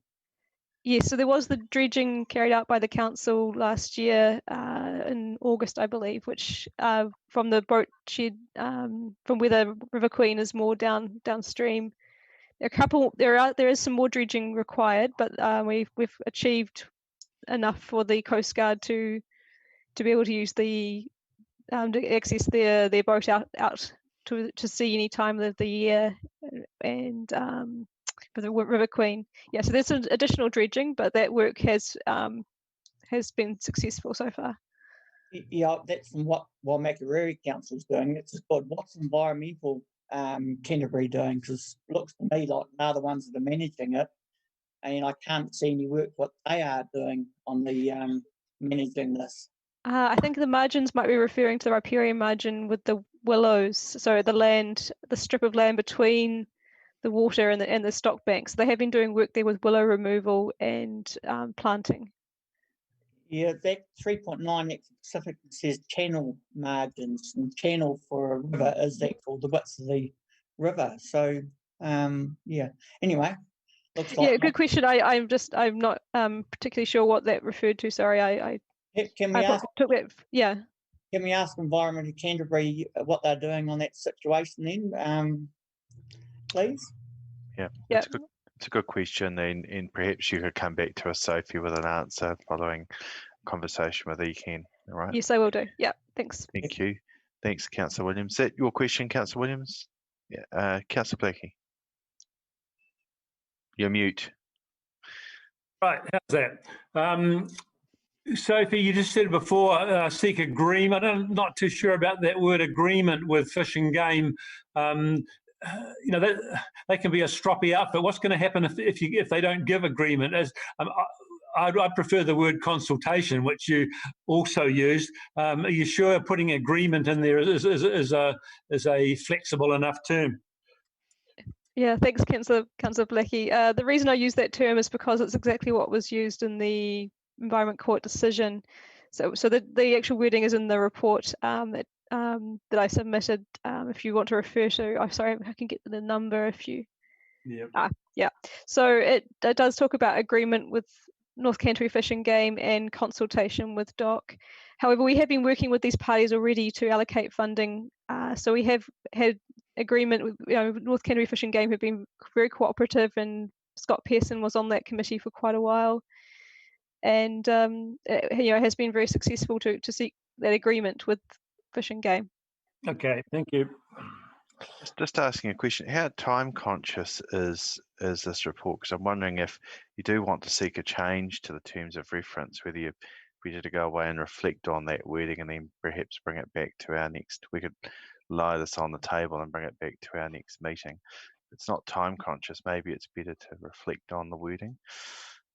S8: Yes, so there was the dredging carried out by the council last year in August, I believe, which from the boat shed from where the River Queen is more downstream. There is some more dredging required, but we've achieved enough for the Coast Guard to be able to use to access their boat out to sea any time of the year, and for the River Queen. Yeah, so there's some additional dredging, but that work has been successful so far.
S12: Yeah, that's from what Waimakariri Council's doing. It's just called what's Environmental Canterbury doing, because it looks to me like they're the ones that are managing it, and I can't see any work what they are doing on the managing this.
S8: I think the margins might be referring to the riparian margin with the willows, so the strip of land between the water and the stock banks. They have been doing work there with willow removal and planting.
S12: Yeah, that 3.9 that specifically says channel margins, and channel for a river is the width of the river. So yeah. Anyway, looks like
S8: good question. I'm not particularly sure what that referred to. Sorry,
S12: Can we ask?
S8: Took that. Yeah.
S12: Can we ask Environment Canterbury what they're doing on that situation then, please?
S1: Yeah, it's a good question, and perhaps you could come back to us, Sophie, with an answer following conversation with Eken. All right.
S8: Yes, I will do. Yeah, thanks.
S1: Thank you. Thanks, Councillor Williams. Is that your question, Councillor Williams? Yeah, Councillor Blakey. You're mute.
S13: Right, how's that? Sophie, you just said before, seek agreement. I'm not too sure about that word agreement with Fish and Game. They can be a stroppy outfit. What's going to happen if they don't give agreement? I prefer the word consultation, which you also used. Are you sure putting agreement in there is a flexible enough term?
S8: Yeah, thanks, Councillor Blackie. The reason I use that term is because it's exactly what was used in the Environment Court decision. So the actual wording is in the report that I submitted. If you want to refer to, I'm sorry, I can get the number if you.
S13: Yeah.
S8: Yeah. So it does talk about agreement with North Canterbury Fish and Game and consultation with DOC. However, we have been working with these parties already to allocate funding. So we have had agreement with North Canterbury Fish and Game have been very cooperative, and Scott Pearson was on that committee for quite a while, and it has been very successful to seek that agreement with Fish and Game.
S13: Okay, thank you.
S1: Just asking a question, how time conscious is this report? Because I'm wondering if you do want to seek a change to the terms of reference, whether you're ready to go away and reflect on that wording and then perhaps bring it back to our next, we could lie this on the table and bring it back to our next meeting. If it's not time conscious, maybe it's better to reflect on the wording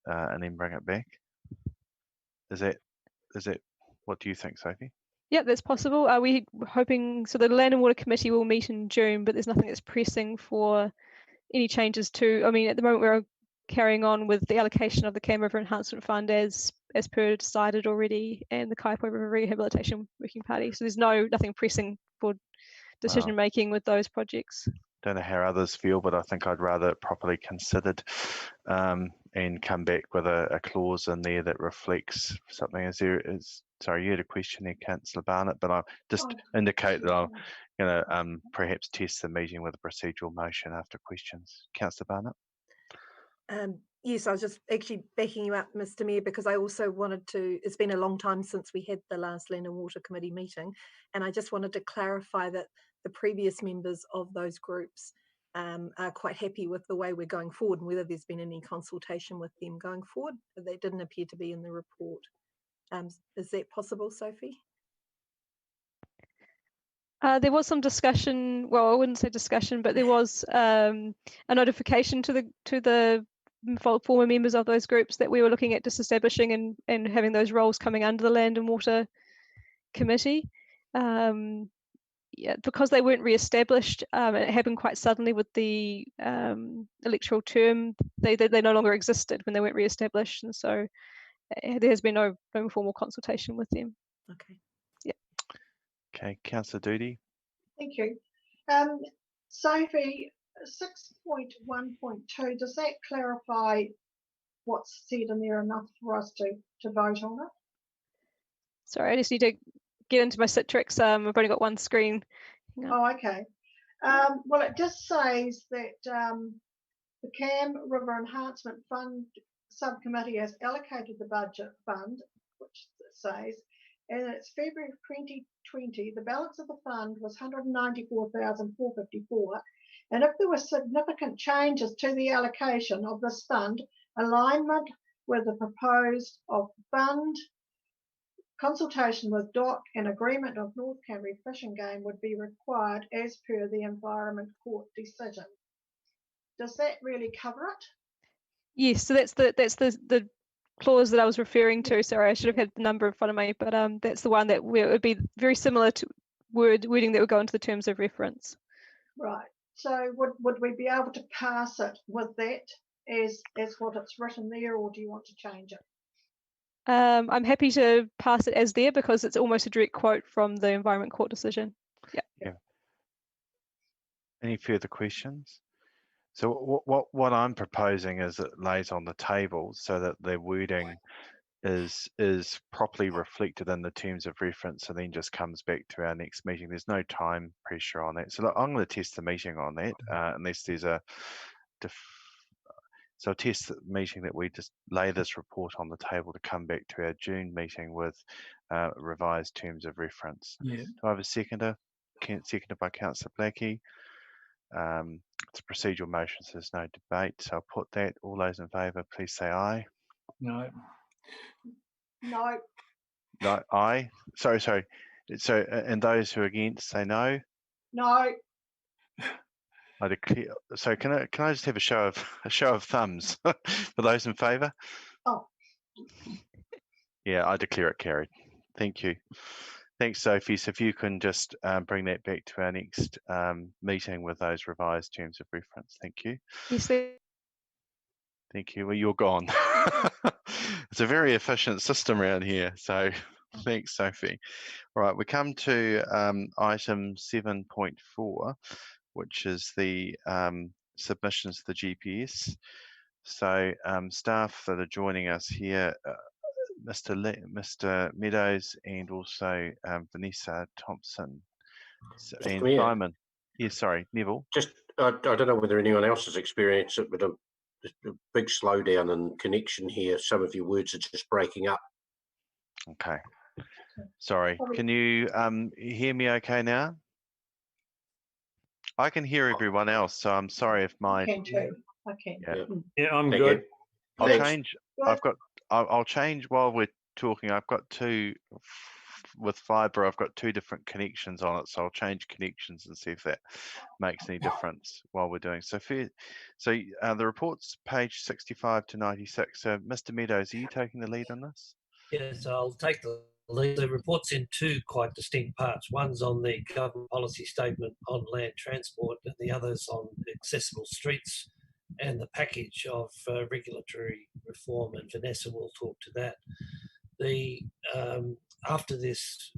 S1: and then bring it back. Is that what do you think, Sophie?
S8: Yeah, that's possible. We're hoping, so the Land and Water Committee will meet in June, but there's nothing that's pressing for any changes to, at the moment we're carrying on with the allocation of the Cam River Enhancement Fund as per decided already, and the Kaiapoi River Rehabilitation Working Party. So there's nothing pressing for decision making with those projects.
S1: Don't know how others feel, but I think I'd rather it properly considered and come back with a clause in there that reflects something. Sorry, you had a question there, Councillor Barnett, but I'll just indicate that I'm going to perhaps test the meeting with a procedural motion after questions. Councillor Barnett.
S6: Yes, I was just actually backing you up, Mr. Mayor, because I also wanted to, it's been a long time since we had the last Land and Water Committee meeting, and I just wanted to clarify that the previous members of those groups are quite happy with the way we're going forward, and whether there's been any consultation with them going forward. They didn't appear to be in the report. Is that possible, Sophie?
S8: There was some discussion. Well, I wouldn't say discussion, but there was a notification to the former members of those groups that we were looking at disestablishing and having those roles coming under the Land and Water Committee. Yeah, because they weren't re-established, it happened quite suddenly with the electoral term. They no longer existed when they weren't re-established, and so there has been no formal consultation with them.
S6: Okay.
S8: Yeah.
S1: Okay, Councillor Doody.
S5: Thank you. Sophie, 6.1.2, does that clarify what's said in there enough for us to vote on it?
S8: Sorry, I just need to get into my Citrix. I've only got one screen.
S5: Oh, okay. Well, it just says that the Cam River Enhancement Fund Subcommittee has allocated the budget fund, which it says, and it's February 2020, the balance of the fund was 194,454. And if there were significant changes to the allocation of this fund, alignment with the proposed of fund, consultation with DOC and agreement of North Canterbury Fishing Game would be required as per the Environment Court decision. Does that really cover it?
S8: Yes, so that's the clause that I was referring to. Sorry, I should have had the number in front of me, but that's the one that where it would be very similar to wording that would go into the terms of reference.
S5: Right. So would we be able to pass it with that as what it's written there, or do you want to change it?
S8: I'm happy to pass it as there because it's almost a direct quote from the Environment Court decision. Yeah.
S1: Any further questions? So what I'm proposing is it lays on the table so that the wording is properly reflected in the terms of reference and then just comes back to our next meeting. There's no time pressure on that. So look, I'm going to test the meeting on that unless there's a so I'll test the meeting that we just lay this report on the table to come back to our June meeting with revised terms of reference.
S13: Yeah.
S1: Do I have a seconder? Seconded by Councillor Blackie. It's a procedural motion, so there's no debate. So I'll put that. All those in favour, please say aye.
S13: No.
S5: No.
S1: No, aye. Sorry. So, and those who are against, say no.
S5: No.
S1: I declare. So can I just have a show of thumbs for those in favour?
S5: Oh.
S1: Yeah, I declare it carried. Thank you. Thanks, Sophie. So if you can just bring that back to our next meeting with those revised terms of reference. Thank you.
S8: Yes, sir.
S1: Thank you. Well, you're gone. It's a very efficient system around here. So thanks, Sophie. All right, we come to item 7.4, which is the submissions to the GPS. So staff that are joining us here, Mr. Meadows and also Vanessa Thompson and Simon. Yeah, sorry, Neville.
S14: Just, I don't know whether anyone else has experienced it, but a big slowdown in connection here. Some of your words are just breaking up.
S1: Okay. Sorry. Can you hear me okay now? I can hear everyone else, so I'm sorry if my.
S5: I can too. I can.
S13: Yeah, I'm good.
S1: I'll change. I'll change while we're talking. I've got two with fibre. I've got two different connections on it, so I'll change connections and see if that makes any difference while we're doing. So, the report's page 65 to 96. So, Mr. Meadows, are you taking the lead on this?
S3: Yes, I'll take the lead. The report's in two quite distinct parts. One's on the government policy statement on land transport, and the other's on accessible streets and the package of regulatory reform, and Vanessa will talk to that. After this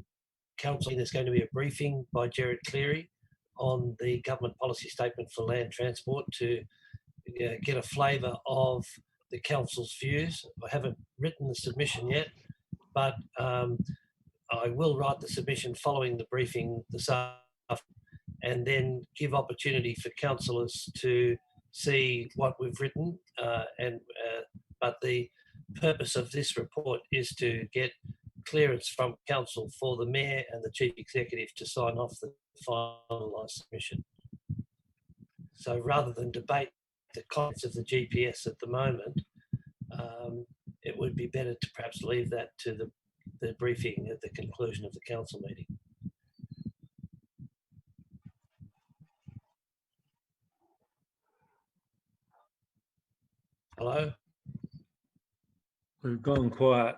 S3: council, there's going to be a briefing by Gerard Cleary on the government policy statement for land transport to get a flavour of the council's views. I haven't written the submission yet, but I will write the submission following the briefing this afternoon, and then give opportunity for councillors to see what we've written. But the purpose of this report is to get clearance from council for the mayor and the chief executive to sign off the finalised submission. So rather than debate the contents of the GPS at the moment, it would be better to perhaps leave that to the briefing at the conclusion of the council meeting. Hello?
S13: We've gone quiet.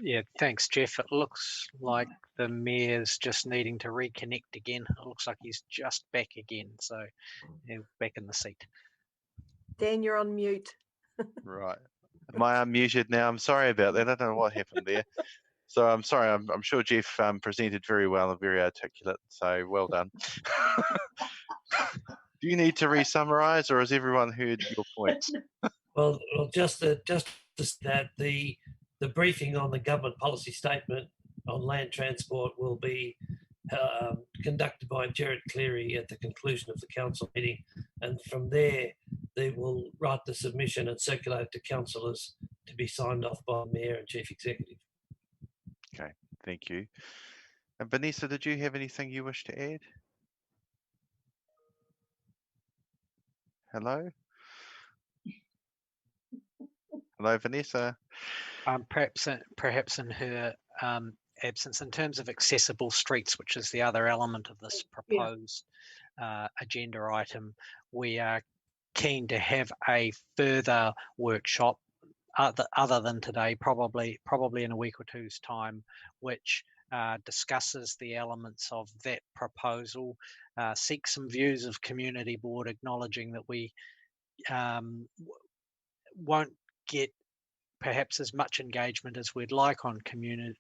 S2: Yeah, thanks, Jeff. It looks like the mayor's just needing to reconnect again. It looks like he's just back again, so yeah, back in the seat.
S6: Dan, you're on mute.
S1: Right. Am I unmuted now? I'm sorry about that. I don't know what happened there. So I'm sorry. I'm sure Jeff presented very well and very articulate. So well done. Do you need to re-summarise, or has everyone heard your points?
S3: Well, just that the briefing on the government policy statement on land transport will be conducted by Gerard Cleary at the conclusion of the council meeting, and from there they will write the submission and circulate it to councillors to be signed off by the mayor and chief executive.
S1: Okay, thank you. And Vanessa, did you have anything you wish to add? Hello? Hello, Vanessa.
S2: Perhaps in her absence, in terms of accessible streets, which is the other element of this proposed agenda item, we are keen to have a further workshop other than today, probably in a week or two's time, which discusses the elements of that proposal, seek some views of community board, acknowledging that we won't get perhaps as much engagement as we'd like on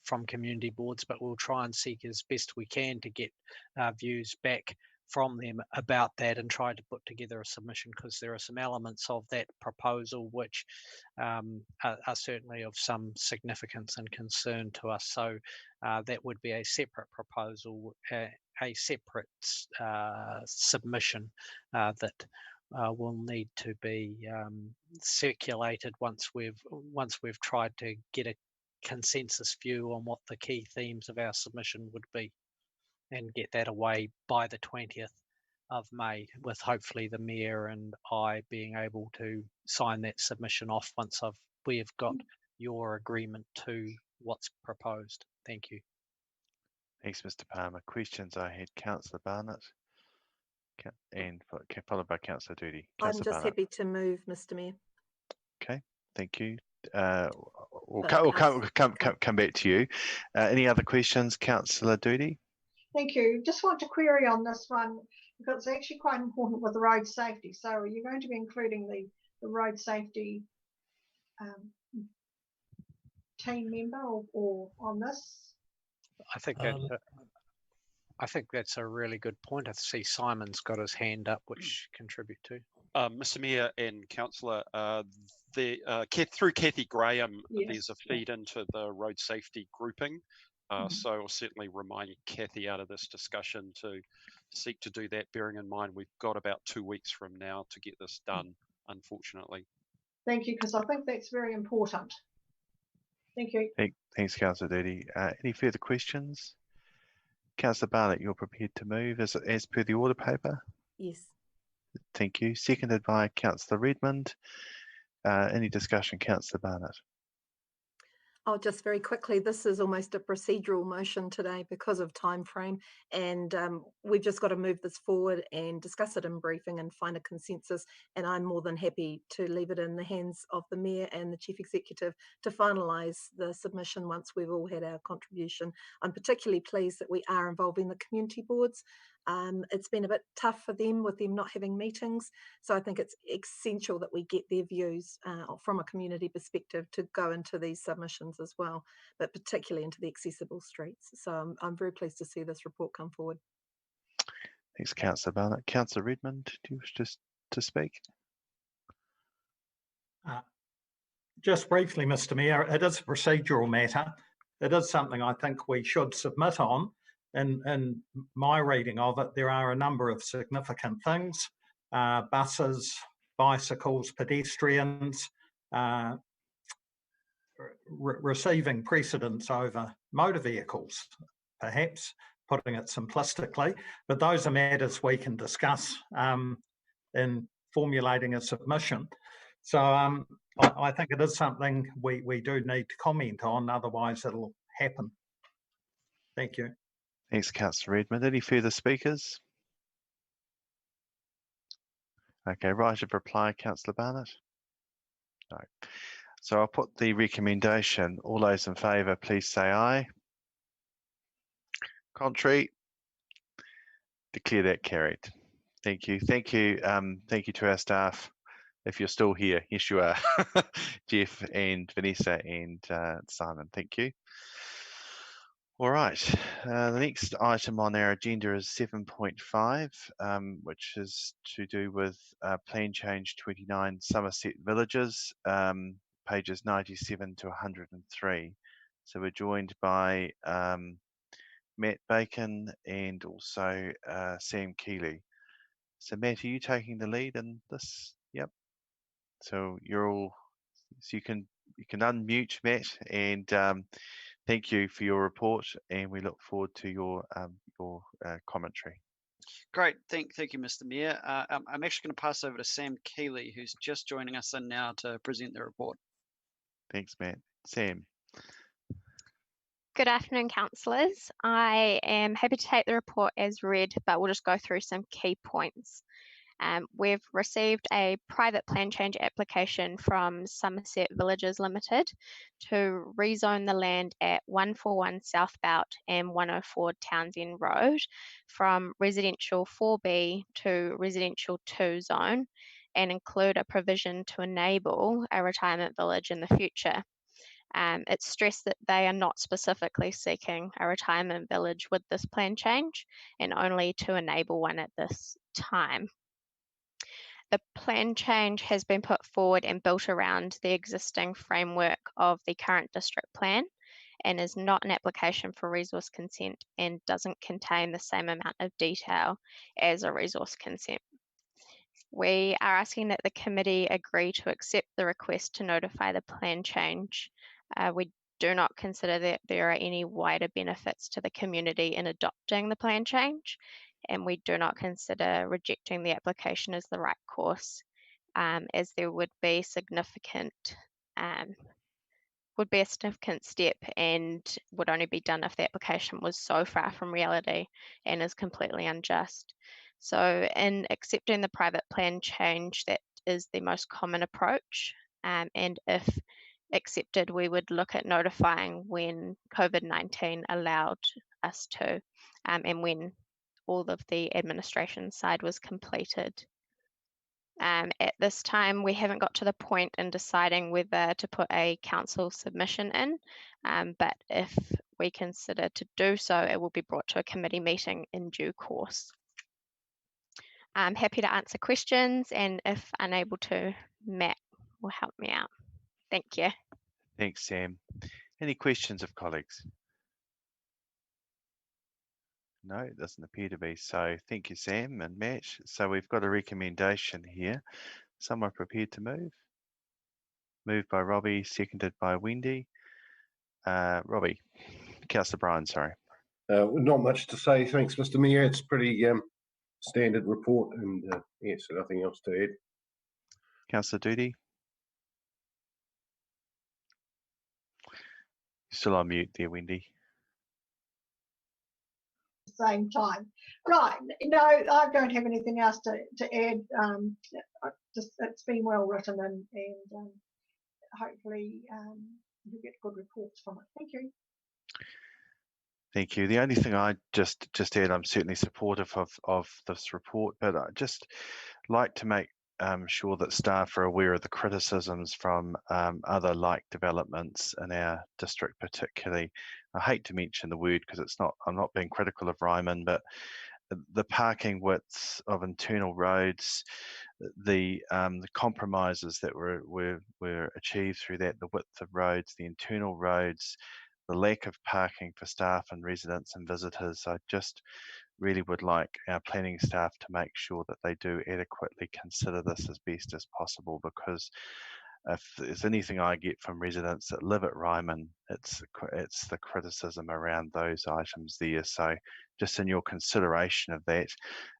S2: from community boards, but we'll try and seek as best we can to get views back from them about that and try to put together a submission, because there are some elements of that proposal which are certainly of some significance and concern to us. So that would be a separate proposal, a separate submission that will need to be circulated once we've tried to get a consensus view on what the key themes of our submission would be, and get that away by the 20th of May, with hopefully the mayor and I being able to sign that submission off once we have got your agreement to what's proposed. Thank you.
S1: Thanks, Mr. Palmer. Questions? I had Councillor Barnett and followed by Councillor Doody.
S6: I'm just happy to move, Mr. Mayor.
S1: Okay, thank you. We'll come back to you. Any other questions, Councillor Doody?
S5: Thank you. Just want to query on this one, because it's actually quite important with the road safety. So are you going to be including the road safety team member or on this?
S2: I think that's a really good point. I see Simon's got his hand up, which contribute to.
S15: Mr. Mayor and Councillor, through Kathy Graham, there's a feed into the road safety grouping. So I'll certainly remind Kathy out of this discussion to seek to do that, bearing in mind we've got about 2 weeks from now to get this done, unfortunately.
S5: Thank you, because I think that's very important. Thank you.
S1: Thanks, Councillor Doody. Any further questions? Councillor Barnett, you're prepared to move as per the order paper?
S6: Yes.
S1: Thank you. Seconded by Councillor Redmond. Any discussion, Councillor Barnett?
S6: Oh, just very quickly, this is almost a procedural motion today because of time frame, and we've just got to move this forward and discuss it in briefing and find a consensus, and I'm more than happy to leave it in the hands of the Mayor and the Chief Executive to finalise the submission once we've all had our contribution. I'm particularly pleased that we are involving the community boards. It's been a bit tough for them with them not having meetings, so I think it's essential that we get their views from a community perspective to go into these submissions as well, but particularly into the accessible streets. So I'm very pleased to see this report come forward.
S1: Thanks, Councillor Barnett. Councillor Redmond, do you wish to speak?
S4: Just briefly, Mr. Mayor, it is a procedural matter. It is something I think we should submit on. In my reading of it, there are a number of significant things: buses, bicycles, pedestrians, receiving precedence over motor vehicles, perhaps, putting it simplistically. But those are matters we can discuss in formulating a submission. So I think it is something we do need to comment on, otherwise it'll happen. Thank you.
S1: Thanks, Councillor Redmond. Any further speakers? Okay, right of reply, Councillor Barnett? No. So I'll put the recommendation. All those in favour, please say aye. Contrary? Declare that carried. Thank you. Thank you. Thank you to our staff. If you're still here, yes, you are. Jeff and Vanessa and Simon. Thank you. All right. The next item on our agenda is 7.5, which is to do with Plan Change 29 Somerset Villages, pages 97 to 103. So we're joined by Matt Bacon and also Sam Keeley. So Matt, are you taking the lead in this? Yep. So you're all, so you can unmute, Matt, and thank you for your report, and we look forward to your commentary.
S16: Great, thank you, Mr. Mayor. I'm actually going to pass over to Sam Keeley, who's just joining us in now to present the report.
S1: Thanks, Matt. Sam.
S17: Good afternoon, councillors. I am happy to take the report as read, but we'll just go through some key points. We've received a private plan change application from Somerset Villages Limited to rezone the land at 141 Southbout and 104 Townsend Road from residential 4B to residential 2 zone and include a provision to enable a retirement village in the future. It's stressed that they are not specifically seeking a retirement village with this plan change and only to enable one at this time. The plan change has been put forward and built around the existing framework of the current district plan and is not an application for resource consent and doesn't contain the same amount of detail as a resource consent. We are asking that the committee agree to accept the request to notify the plan change. We do not consider that there are any wider benefits to the community in adopting the plan change, and we do not consider rejecting the application as the right course, as there would be a significant step and would only be done if the application was so far from reality and is completely unjust. So in accepting the private plan change, that is the most common approach, and if accepted, we would look at notifying when COVID-19 allowed us to, and when all of the administration side was completed. At this time, we haven't got to the point in deciding whether to put a council submission in, but if we consider to do so, it will be brought to a committee meeting in due course. I'm happy to answer questions, and if unable to, Matt will help me out. Thank you.
S1: Thanks, Sam. Any questions of colleagues? No, it doesn't appear to be. So thank you, Sam and Matt. So we've got a recommendation here. Someone prepared to move? Moved by Robbie, seconded by Wendy. Robbie, Councillor Bryan, sorry.
S14: Not much to say. Thanks, Mr. Mayor. It's pretty standard report, and yes, nothing else to add.
S1: Councillor Doody. Still on mute there, Wendy.
S5: Same time. Right. No, I don't have anything else to add. Just it's been well written, and hopefully you get good reports from it. Thank you.
S1: Thank you. The only thing I just add, I'm certainly supportive of this report, but I just like to make sure that staff are aware of the criticisms from other like developments in our district particularly. I hate to mention the word because it's not, I'm not being critical of Ryman, but the parking widths of internal roads, the compromises that were achieved through that, the width of roads, the internal roads, the lack of parking for staff and residents and visitors. I just really would like our planning staff to make sure that they do adequately consider this as best as possible, because if there's anything I get from residents that live at Ryman, it's the criticism around those items there. So just in your consideration of that,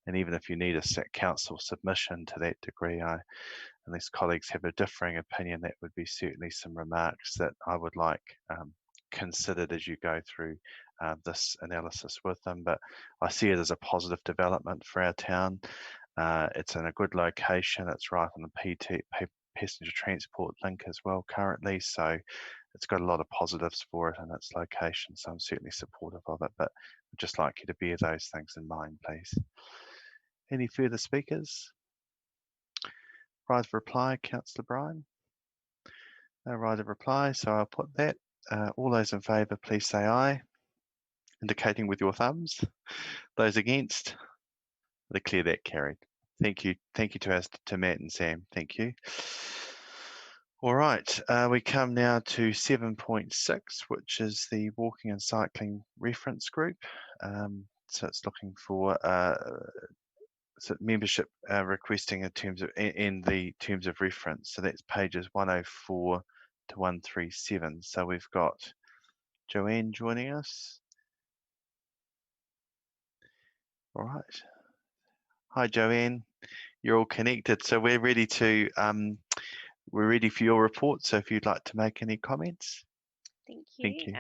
S1: and even if you need a council submission to that degree, unless colleagues have a differing opinion, that would be certainly some remarks that I would like considered as you go through this analysis with them. But I see it as a positive development for our town, It's in a good location. It's right on the passenger transport link as well currently, so it's got a lot of positives for it and its location, so I'm certainly supportive of it, but I'd just like you to bear those things in mind, please. Any further speakers? Right of reply, Councillor Bryan? No right of reply, so I'll put that. All those in favour, please say aye, indicating with your thumbs. Those against? I declare that carried. Thank you. Thank you to Matt and Sam. Thank you. All right, we come now to 7.6, which is the walking and cycling reference group. So it's looking for membership requesting in the terms of reference. So that's pages 104 to 137. So we've got Joanne joining us. All right. Hi, Joanne. You're all connected. So we're ready for your report. So if you'd like to make any comments.
S18: Thank you.
S1: Thank you.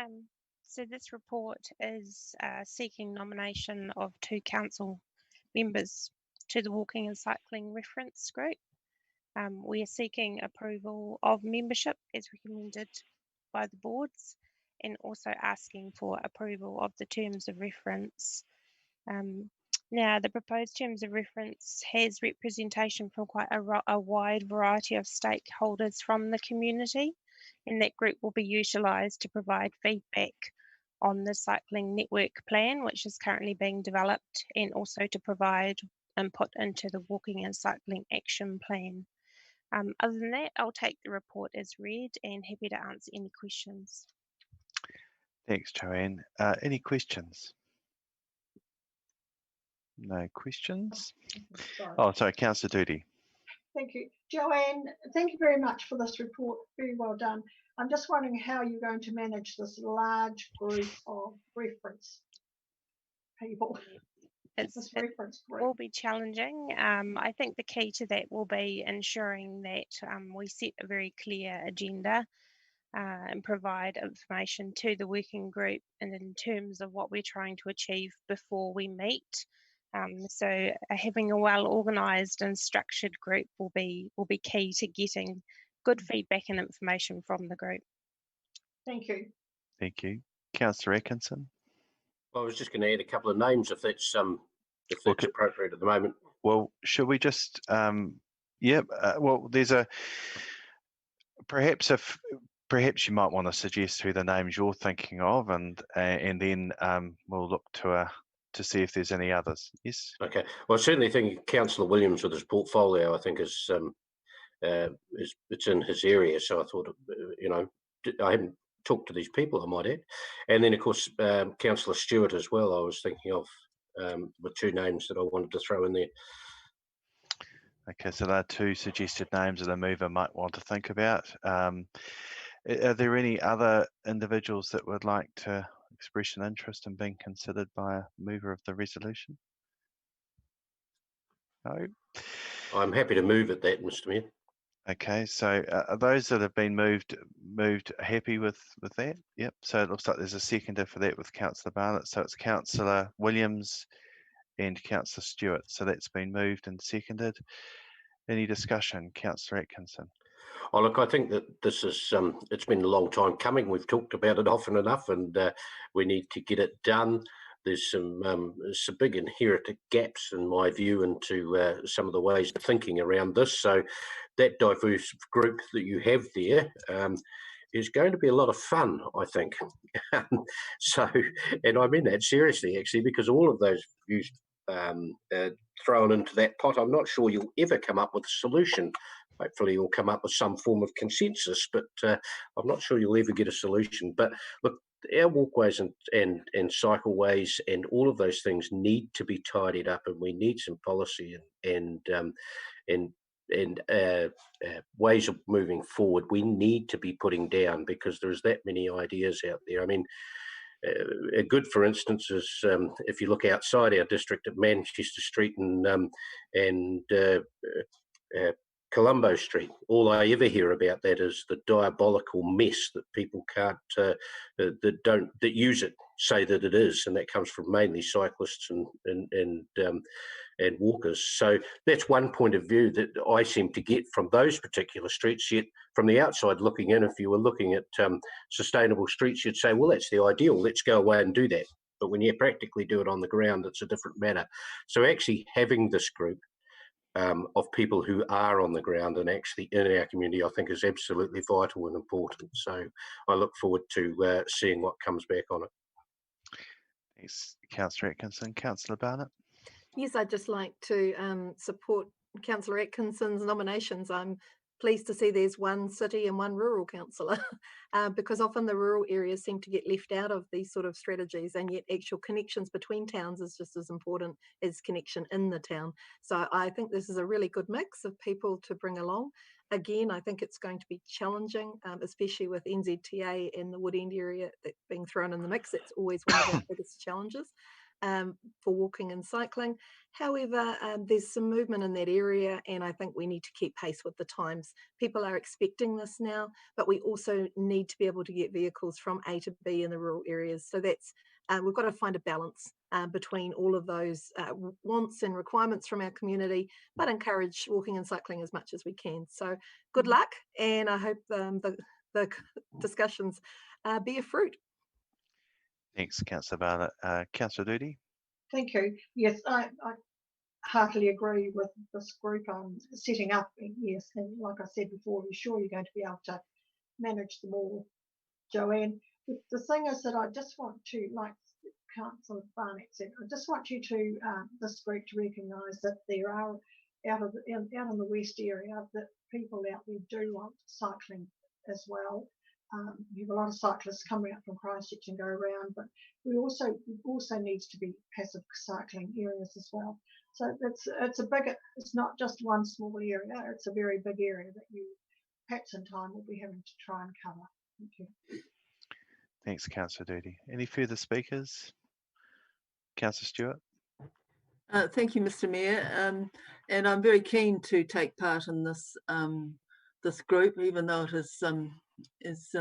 S18: So this report is seeking nomination of 2 council members to the Walking and Cycling Reference Group. We are seeking approval of membership as recommended by the boards, and also asking for approval of the terms of reference. Now, the proposed terms of reference has representation from quite a wide variety of stakeholders from the community, and that group will be utilised to provide feedback on the cycling network plan, which is currently being developed, and also to provide input into the walking and cycling action plan. Other than that, I'll take the report as read and happy to answer any questions.
S1: Thanks, Joanne. Any questions? No questions.
S5: Sorry.
S1: Oh, sorry, Councillor Doody.
S5: Thank you. Joanne, thank you very much for this report. Very well done. I'm just wondering how you're going to manage this large group of reference people.
S18: It will be challenging. I think the key to that will be ensuring that we set a very clear agenda and provide information to the working group and in terms of what we're trying to achieve before we meet. So having a well organised and structured group will be key to getting good feedback and information from the group.
S5: Thank you.
S1: Thank you. Councillor Atkinson.
S14: Well, I was just going to add a couple of names if that's appropriate at the moment.
S1: Well, should we just well, there's perhaps you might want to suggest who the names you're thinking of, and then we'll look to see if there's any others. Yes.
S14: Okay. Well, I certainly think Councillor Williams with his portfolio, I think it's in his area. So I thought, I haven't talked to these people, I might add, and then of course Councillor Stewart as well. I was thinking of with 2 names that I wanted to throw in there.
S1: Okay, so there are 2 suggested names that a mover might want to think about. Are there any other individuals that would like to express an interest in being considered by a mover of the resolution? No.
S14: I'm happy to move at that, Mr. Mayor.
S1: Okay, so are those that have been moved happy with that? Yep. So it looks like there's a seconder for that with Councillor Barnett. So it's Councillor Williams and Councillor Stewart. So that's been moved and seconded. Any discussion, Councillor Atkinson?
S14: Oh, look, I think that this is, it's been a long time coming. We've talked about it often enough, and we need to get it done. There's some big inherent gaps, in my view, into some of the ways of thinking around this. So that diverse group that you have there is going to be a lot of fun, I think. So, and I mean that seriously, actually, because all of those views thrown into that pot, I'm not sure you'll ever come up with a solution. Hopefully you'll come up with some form of consensus, but I'm not sure you'll ever get a solution. But look, our walkways and cycleways and all of those things need to be tidied up, and we need some policy and ways of moving forward. We need to be putting down, because there's that many ideas out there. I mean, a good, for instance, is if you look outside our district at Manchester Street and Colombo Street, all I ever hear about that is the diabolical mess that people can't that use it. say that it is, and that comes from mainly cyclists and walkers. So that's one point of view that I seem to get from those particular streets. Yet from the outside looking in, if you were looking at sustainable streets, you'd say, well, that's the ideal. Let's go away and do that. But when you practically do it on the ground, it's a different matter. So actually having this group of people who are on the ground and actually in our community, I think is absolutely vital and important. So I look forward to seeing what comes back on it.
S1: Thanks, Councillor Atkinson. Councillor Barnett.
S6: Yes, I'd just like to support Councillor Atkinson's nominations. I'm pleased to see there's one city and one rural councillor because often the rural areas seem to get left out of these sort of strategies, and yet actual connections between towns is just as important as connection in the town. So I think this is a really good mix of people to bring along. Again, I think it's going to be challenging, especially with NZTA and the Wood End area being thrown in the mix. It's always one of our biggest challenges for walking and cycling. However, there's some movement in that area, and I think we need to keep pace with the times. People are expecting this now, but we also need to be able to get vehicles from A to B in the rural areas. So that's we've got to find a balance between all of those wants and requirements from our community, but encourage walking and cycling as much as we can. So good luck, and I hope the discussions bear fruit.
S1: Thanks, Councillor Barnett. Councillor Doody.
S5: Thank you. Yes, I heartily agree with this group on setting up. Yes, and like I said before, you're sure you're going to be able to manage them all, Joanne. The thing is that I just want to, like Councillor Barnett said, I just want you to, this group, to recognise that there are out in the West area that people out there do want cycling as well. You have a lot of cyclists coming up from Christchurch and go around, but we also needs to be passive cycling areas as well. So it's not just one small area, it's a very big area that you perhaps in time will be having to try and cover. Thank you.
S1: Thanks, Councillor Doody. Any further speakers? Councillor Stewart.
S11: Thank you, Mr. Mayor. And I'm very keen to take part in this this group, even though it is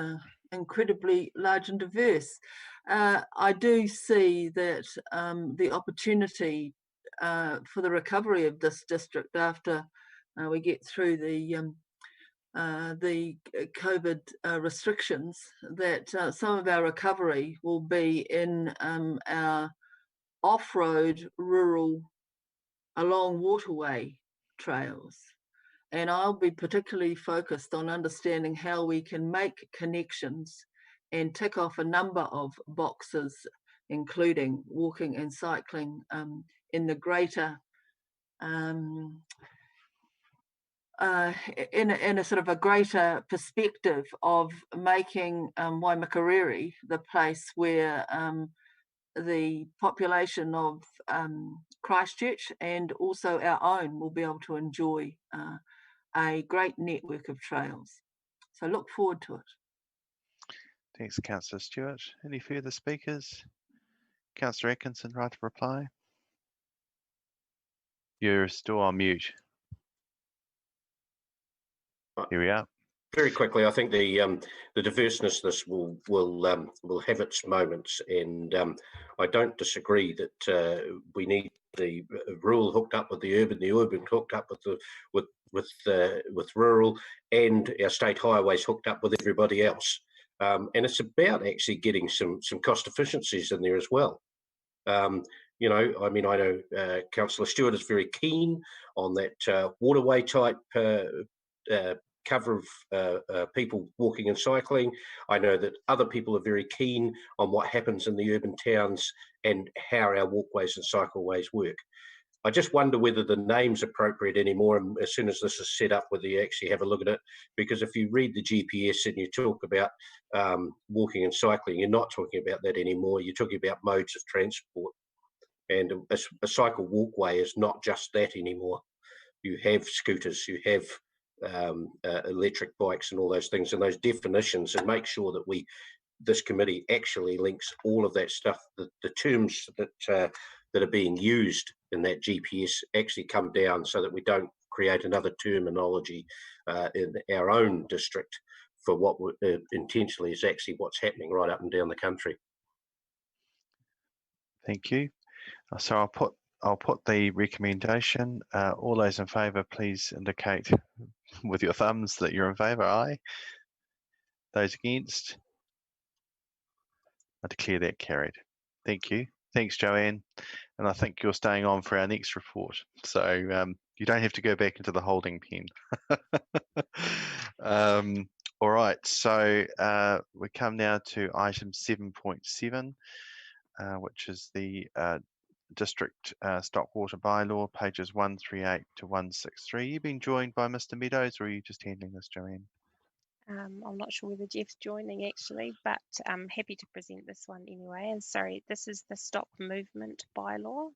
S11: incredibly large and diverse. I do see that the opportunity for the recovery of this district after we get through the COVID restrictions, that some of our recovery will be in our off-road, rural, along waterway trails. And I'll be particularly focused on understanding how we can make connections and tick off a number of boxes, including walking and cycling in the greater, in a sort of a greater perspective of making Waimakariri the place where the population of Christchurch and also our own will be able to enjoy a great network of trails. So look forward to it.
S1: Thanks, Councillor Stewart. Any further speakers? Councillor Atkinson, right to reply. You're still on mute. Here we are.
S14: Very quickly, I think the diverseness of this will have its moments, and I don't disagree that we need the rural hooked up with the urban hooked up with rural, and our state highways hooked up with everybody else. And it's about actually getting some cost efficiencies in there as well. You know, I mean, I know Councillor Stewart is very keen on that waterway type cover of people walking and cycling. I know that other people are very keen on what happens in the urban towns and how our walkways and cycleways work. I just wonder whether the name's appropriate anymore as soon as this is set up, whether you actually have a look at it, because if you read the GPS and you talk about walking and cycling, you're not talking about that anymore. You're talking about modes of transport. And a cycle walkway is not just that anymore. You have scooters, you have electric bikes and all those things, and those definitions, and make sure that this committee actually links all of that stuff, the terms that are being used in that GPS actually come down, so that we don't create another terminology in our own district for what intentionally is actually what's happening right up and down the country.
S1: Thank you. So I'll put the recommendation. All those in favour, please indicate with your thumbs that you're in favour. Aye. Those against? I declare that carried. Thank you. Thanks, Joanne. And I think you're staying on for our next report. So you don't have to go back into the holding pen. All right, so we come now to item 7.7, which is the District Stockwater Bylaw, pages 138 to 163. You've been joined by Mr. Meadows, or are you just handling this, Joanne?
S18: I'm not sure whether Jeff's joining actually, but I'm happy to present this one anyway. And sorry, this is the stock movement bylaw.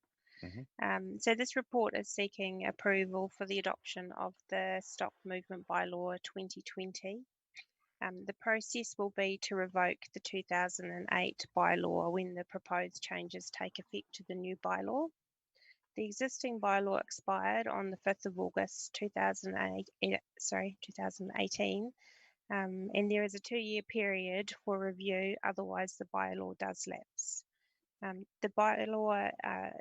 S18: So this report is seeking approval for the adoption of the stock movement bylaw 2020. The process will be to revoke the 2008 bylaw when the proposed changes take effect to the new bylaw. The existing bylaw expired on the 5th of August 2018. And there is a 2-year period for review, otherwise the bylaw does lapse. The bylaw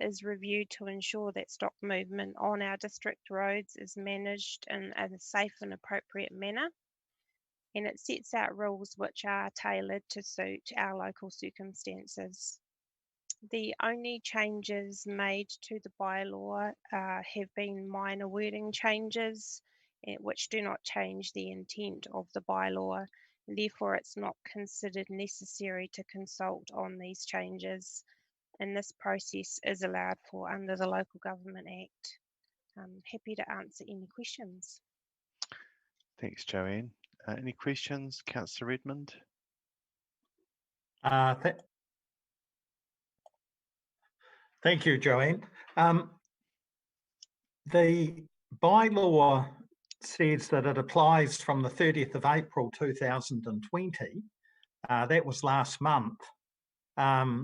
S18: is reviewed to ensure that stock movement on our district roads is managed in a safe and appropriate manner. And it sets out rules which are tailored to suit our local circumstances. The only changes made to the bylaw have been minor wording changes, which do not change the intent of the bylaw. Therefore, it's not considered necessary to consult on these changes, and this process is allowed for under the Local Government Act. I'm happy to answer any questions.
S1: Thanks, Joanne. Any questions, Councillor Redmond?
S4: Thank you, Joanne. The bylaw says that it applies from the 30th of April 2020. That was last month. I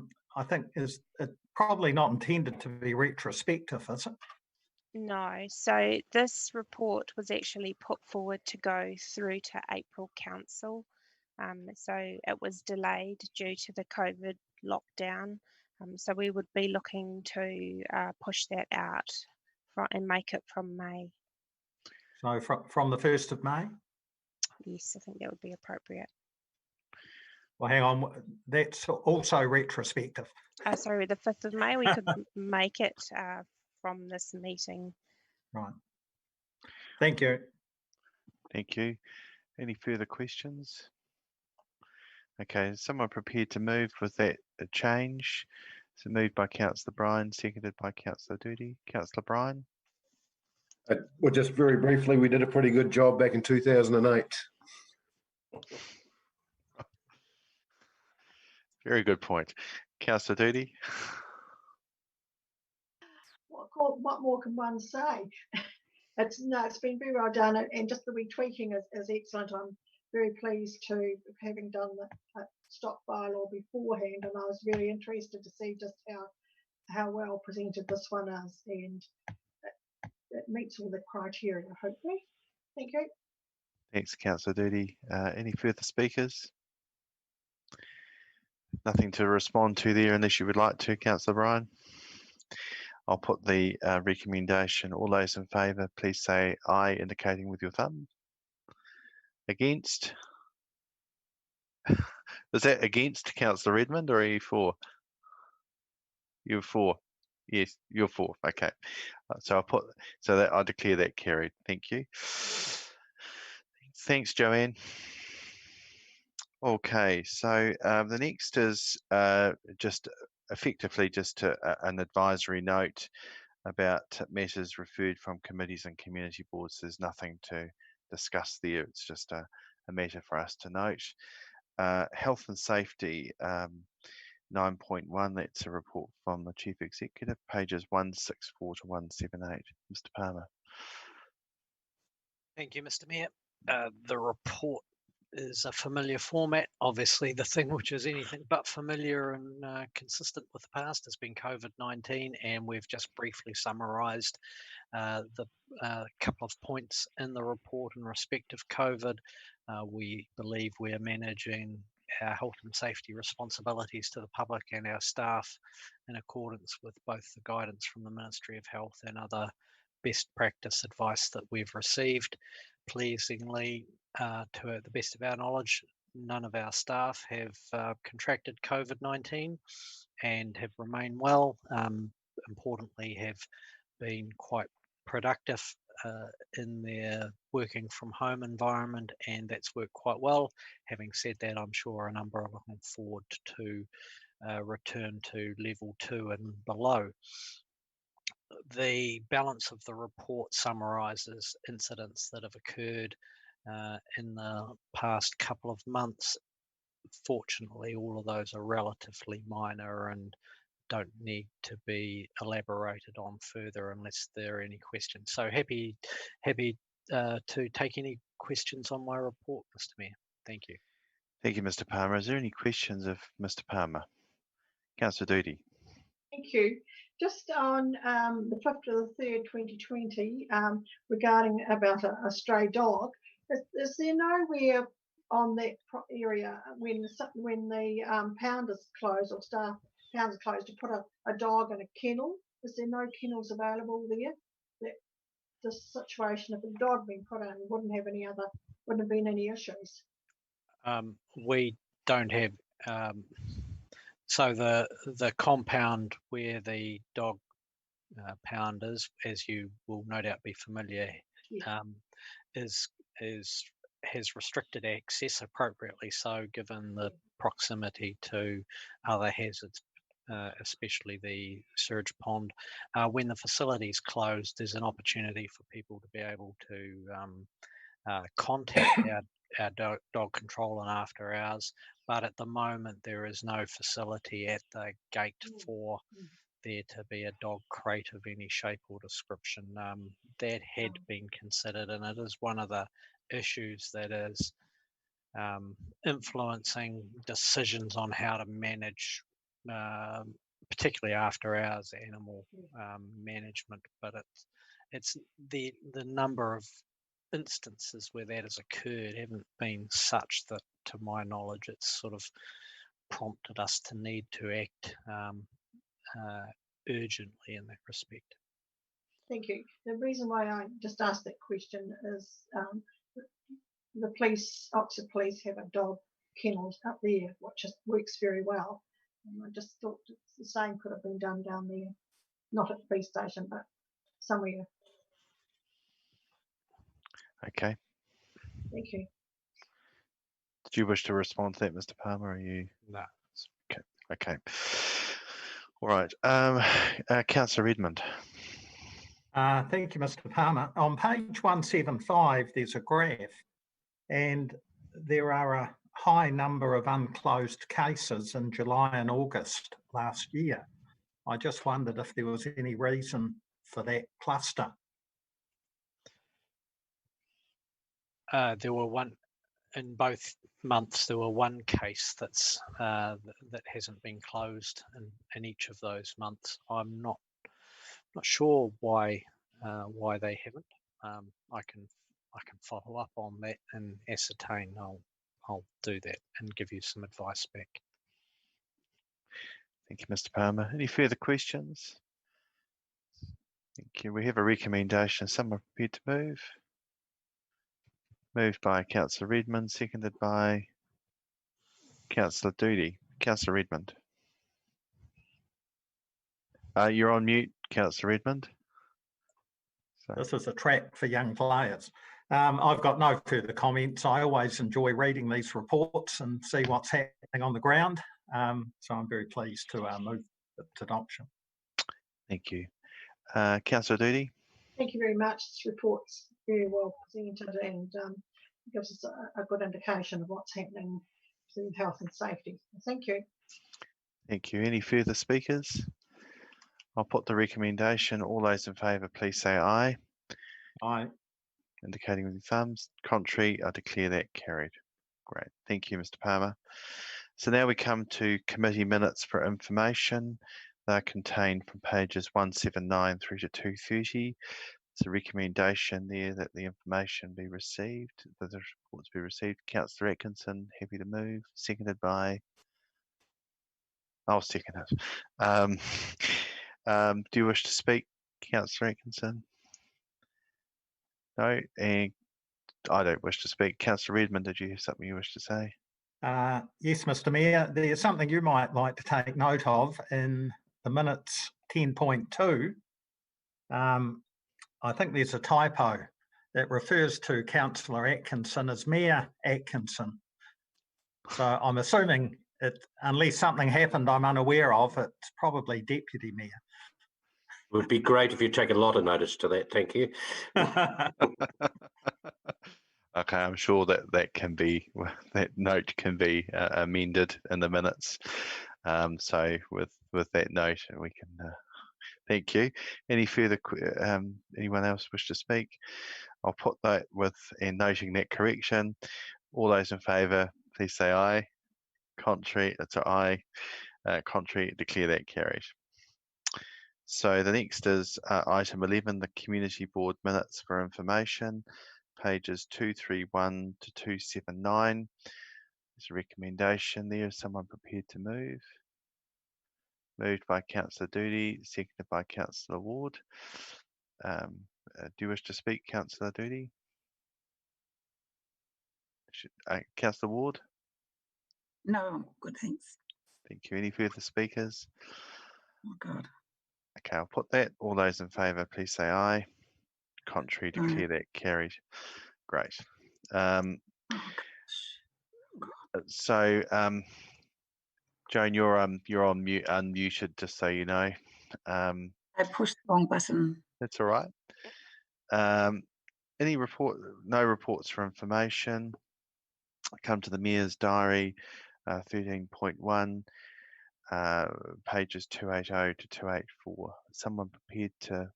S4: think it's probably not intended to be retrospective, is it?
S18: No, so this report was actually put forward to go through to April Council. So it was delayed due to the COVID lockdown. So we would be looking to push that out and make it from May.
S4: So from the 1st of May?
S18: Yes, I think that would be appropriate.
S4: Well, hang on, that's also retrospective.
S18: Sorry, the 5th of May, we could make it from this meeting.
S4: Right. Thank you.
S1: Thank you. Any further questions? Okay, is someone prepared to move with that change? So moved by Councillor Bryan, seconded by Councillor Doody. Councillor Bryan?
S19: Well, just very briefly, we did a pretty good job back in 2008.
S1: Very good point. Councillor Doody?
S5: What more can one say? It's been very well done, and just the wee tweaking is excellent. I'm very pleased to having done the stock bylaw beforehand, and I was very interested to see just how well presented this one is, and it meets all the criteria, hopefully. Thank you.
S1: Thanks, Councillor Doody. Any further speakers? Nothing to respond to there unless you would like to, Councillor Bryan. I'll put the recommendation. All those in favour, please say aye, indicating with your thumb. Against? Is that against, Councillor Redmond, or are you for? You're for. Yes, you're for. Okay. So I declare that carried. Thank you. Thanks, Joanne. Okay, so the next is just effectively just an advisory note about matters referred from committees and community boards. There's nothing to discuss there. It's just a matter for us to note. Health and safety, 9.1, that's a report from the Chief Executive, pages 164 to 178. Mr. Palmer.
S2: Thank you, Mr. Mayor. The report is a familiar format. Obviously, the thing which is anything but familiar and consistent with the past has been COVID-19, and we've just briefly summarised the couple of points in the report in respect of COVID. We believe we're managing our health and safety responsibilities to the public and our staff in accordance with both the guidance from the Ministry of Health and other best practice advice that we've received. Pleasingly, to the best of our knowledge, none of our staff have contracted COVID-19 and have remained well. Importantly, have been quite productive in their working from home environment, and that's worked quite well. Having said that, I'm sure a number are looking forward to return to level 2 and below. The balance of the report summarises incidents that have occurred in the past couple of months. Fortunately, all of those are relatively minor and don't need to be elaborated on further unless there are any questions. So happy to take any questions on my report, Mr. Mayor. Thank you.
S1: Thank you, Mr. Palmer. Is there any questions of Mr. Palmer? Councillor Doody.
S5: Thank you. Just on the 5th of the 3rd, 2020, regarding about a stray dog, is there nowhere on that area when the pounders close or staff pounders closed to put a dog in a kennel? Is there no kennels available there? That this situation, if a dog being put in, wouldn't have been any issues.
S2: We don't have. So the compound where the dog pound is, as you will no doubt be familiar, has restricted access appropriately so, given the proximity to other hazards, especially the surge pond. When the facility is closed, there's an opportunity for people to be able to contact our dog control and after hours, but at the moment there is no facility at the gate for there to be a dog crate of any shape or description. That had been considered, and it is one of the issues that is influencing decisions on how to manage, particularly after hours animal management. But it's the number of instances where that has occurred haven't been such that, to my knowledge, it's sort of prompted us to need to act urgently in that respect.
S5: Thank you. The reason why I just asked that question is the police, Oxford Police, have a dog kennels up there, which works very well. And I just thought the same could have been done down there, not at the police station, but somewhere.
S1: Okay.
S5: Thank you.
S1: Did you wish to respond to that, Mr. Palmer? Are you?
S2: No.
S1: Okay. Okay. All right. Councillor Redmond.
S4: Thank you, Mr. Palmer. On page 175, there's a graph, and there are a high number of unclosed cases in July and August last year. I just wondered if there was any reason for that cluster.
S2: There were in both months. There were one case that's that hasn't been closed in each of those months. I'm not sure why they haven't. I can follow up on that and ascertain. I'll do that and give you some advice back.
S1: Thank you, Mr. Palmer. Any further questions? Thank you. We have a recommendation. Someone prepared to move? Moved by Councillor Redmond, seconded by Councillor Doody. Councillor Redmond. You're on mute, Councillor Redmond. So.
S4: This is a trap for young players. I've got no further comments. I always enjoy reading these reports and see what's happening on the ground. So I'm very pleased to move to adoption.
S1: Thank you. Councillor Doody.
S5: Thank you very much. This report's very well presented and gives us a good indication of what's happening with health and safety. Thank you.
S1: Thank you. Any further speakers? I'll put the recommendation. All those in favour, please say aye.
S4: Aye.
S1: Indicating with your thumbs. Contrary, I declare that carried. Great. Thank you, Mr. Palmer. So now we come to committee minutes for information. They're contained from pages 179 through to 230. It's a recommendation there that the information be received, that the reports be received. Councillor Atkinson, happy to move. Seconded by. I'll second it. Do you wish to speak, Councillor Atkinson? No, and I don't wish to speak. Councillor Redmond, did you have something you wish to say?
S4: Yes, Mr. Mayor, there's something you might like to take note of in the minutes 10.2. I think there's a typo that refers to Councillor Atkinson as Mayor Atkinson. So I'm assuming unless something happened I'm unaware of, it's probably Deputy Mayor.
S14: It would be great if you take a lot of notice to that. Thank you.
S1: Okay, I'm sure that can be, that note can be amended in the minutes. So with that note, we can. Thank you. Any further? Anyone else wish to speak? I'll put that with and noting that correction. All those in favour, please say aye. Contrary, it's an aye. Contrary, declare that carried. So the next is item 11, the Community Board minutes for information, pages 231 to 279. There's a recommendation there. Is someone prepared to move? Moved by Councillor Doody, seconded by Councillor Ward. Do you wish to speak, Councillor Doody? Councillor Ward?
S20: No, I'm good, thanks.
S1: Thank you. Any further speakers?
S20: Oh, God.
S1: Okay, I'll put that. All those in favour, please say aye. Contrary, declare that carried. Great. So, Joan, you're on mute, unmuted, just so you know.
S20: I pushed the wrong button.
S1: That's all right. Any report? No reports for information. I come to the Mayor's Diary, 13.1, pages 280 to 284. Someone prepared to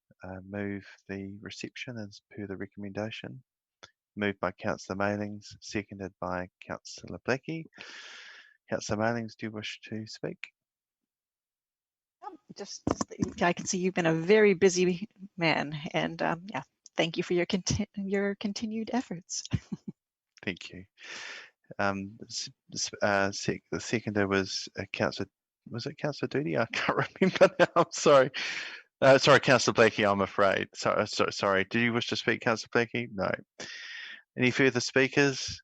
S1: move the reception as per the recommendation? Moved by Councillor Mailings, seconded by Councillor Blackie. Councillor Mailings, do you wish to speak?
S10: Just I can see you've been a very busy man, and yeah, thank you for your continued efforts.
S1: Thank you. The seconder was Councillor. Was it Councillor Doody? I can't remember now. I'm sorry. Sorry, Councillor Blackie. I'm afraid. Sorry. Do you wish to speak, Councillor Blackie? No. Any further speakers?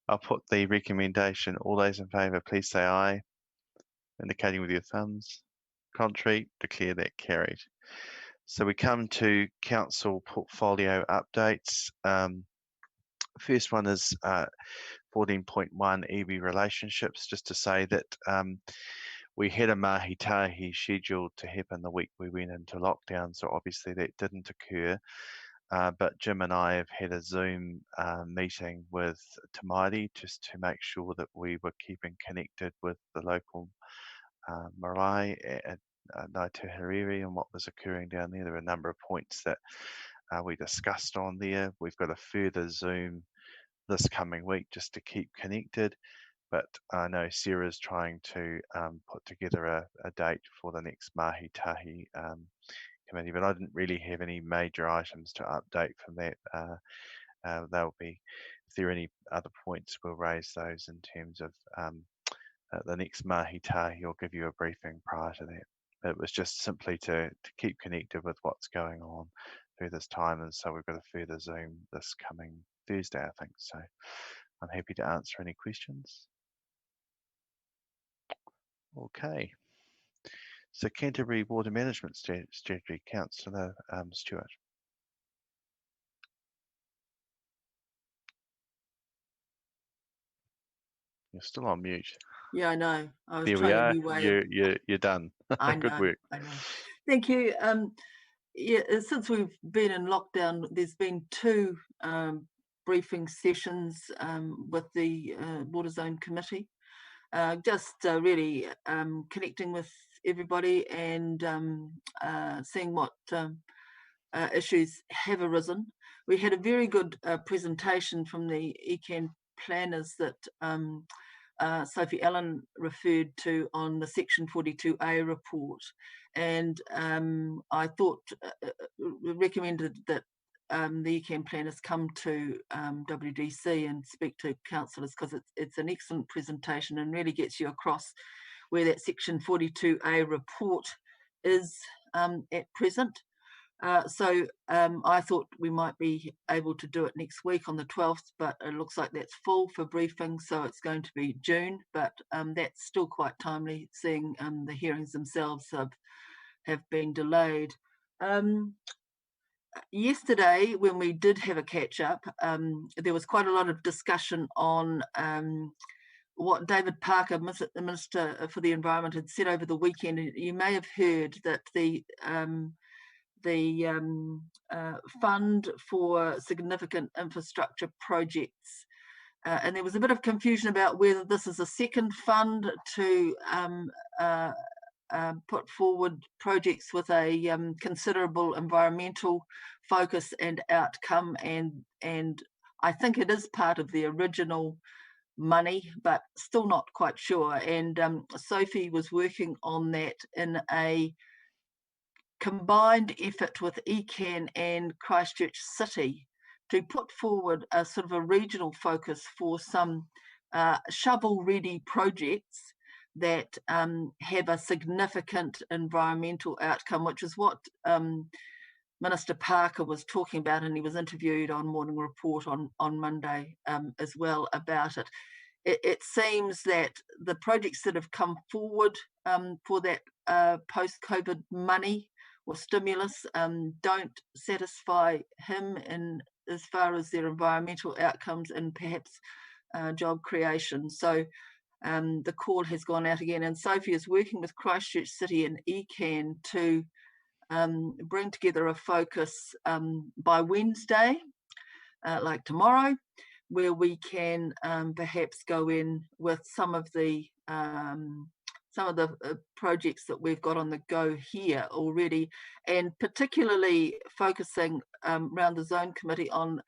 S1: I'll put the recommendation. All those in favour, please say aye, indicating with your thumbs. Contrary, declare that carried. So we come to council portfolio updates. First one is 14.1 EB relationships. Just to say that we had a mahi-tahi scheduled to happen the week we went into lockdown, so obviously that didn't occur. But Jim and I have had a Zoom meeting with Tamaiti just to make sure that we were keeping connected with the local marae at Ngāi and what was occurring down there. There were a number of points that we discussed on there. We've got a further Zoom this coming week just to keep connected. But I know Sarah's trying to put together a date for the next mahi-tahi committee, but I didn't really have any major items to update from that. They'll be, if there are any other points, we'll raise those in terms of the next mahi-tahi. I'll give you a briefing prior to that. But it was just simply to keep connected with what's going on through this time, and so we've got a further Zoom this coming Thursday, I think. So I'm happy to answer any questions. Okay. So Canterbury Water Management Strategy, Councillor Stewart. You're still on mute.
S11: Yeah, I know. I was
S1: there
S11: trying
S1: we are.
S11: a new way.
S1: You're done.
S11: I
S1: Good
S11: know.
S1: work.
S11: I know. Thank you. Yeah, since we've been in lockdown, there's been two briefing sessions with the Water Zone Committee. Just really connecting with everybody and seeing what issues have arisen. We had a very good presentation from the ECAN planners that Sophie Allen referred to on the Section 42A report, and I thought recommended that the ECAN planners come to WDC and speak to councillors, because it's an excellent presentation and really gets you across where that Section 42A report is at present. So I thought we might be able to do it next week on the 12th, but it looks like that's full for briefing, so it's going to be June, but that's still quite timely, seeing the hearings themselves have been delayed. Yesterday, when we did have a catch up, there was quite a lot of discussion on what David Parker, the Minister for the Environment, had said over the weekend. You may have heard that the fund for significant infrastructure projects, and there was a bit of confusion about whether this is a second fund to put forward projects with a considerable environmental focus and outcome, and I think it is part of the original money, but still not quite sure. And Sophie was working on that in a combined effort with ECAN and Christchurch City to put forward a sort of a regional focus for some shovel-ready projects that have a significant environmental outcome, which is what Minister Parker was talking about, and he was interviewed on Morning Report on Monday as well about it. It seems that the projects that have come forward for that post-COVID money or stimulus don't satisfy him in as far as their environmental outcomes and perhaps job creation. So the call has gone out again, and Sophie is working with Christchurch City and ECAN to bring together a focus by Wednesday, like tomorrow, where we can perhaps go in with some of the projects that we've got on the go here already, and particularly focusing around the Zone Committee on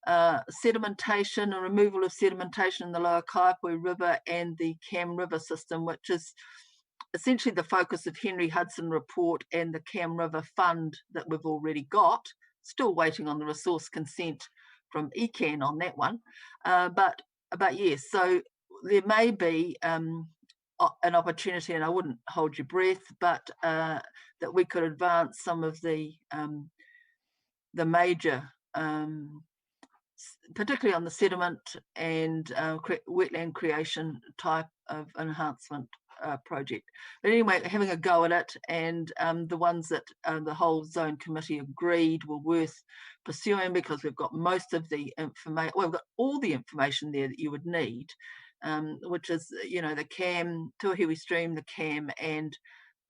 S11: sedimentation and removal of sedimentation in the Lower Kaipoi River and the Cam River system, which is essentially the focus of Henry Hudson report and the Cam River Fund that we've already got. Still waiting on the resource consent from ECAN on that one. But yes, so there may be an opportunity, and I wouldn't hold your breath, but that we could advance some of the major, particularly on the sediment and wetland creation type of enhancement project. But anyway, having a go at it, and the ones that the whole Zone Committee agreed were worth pursuing, because we've got most of the information, well, we've got all the information there that you would need, which is, you know, the Cam, Tuahiwi Stream, the Cam, and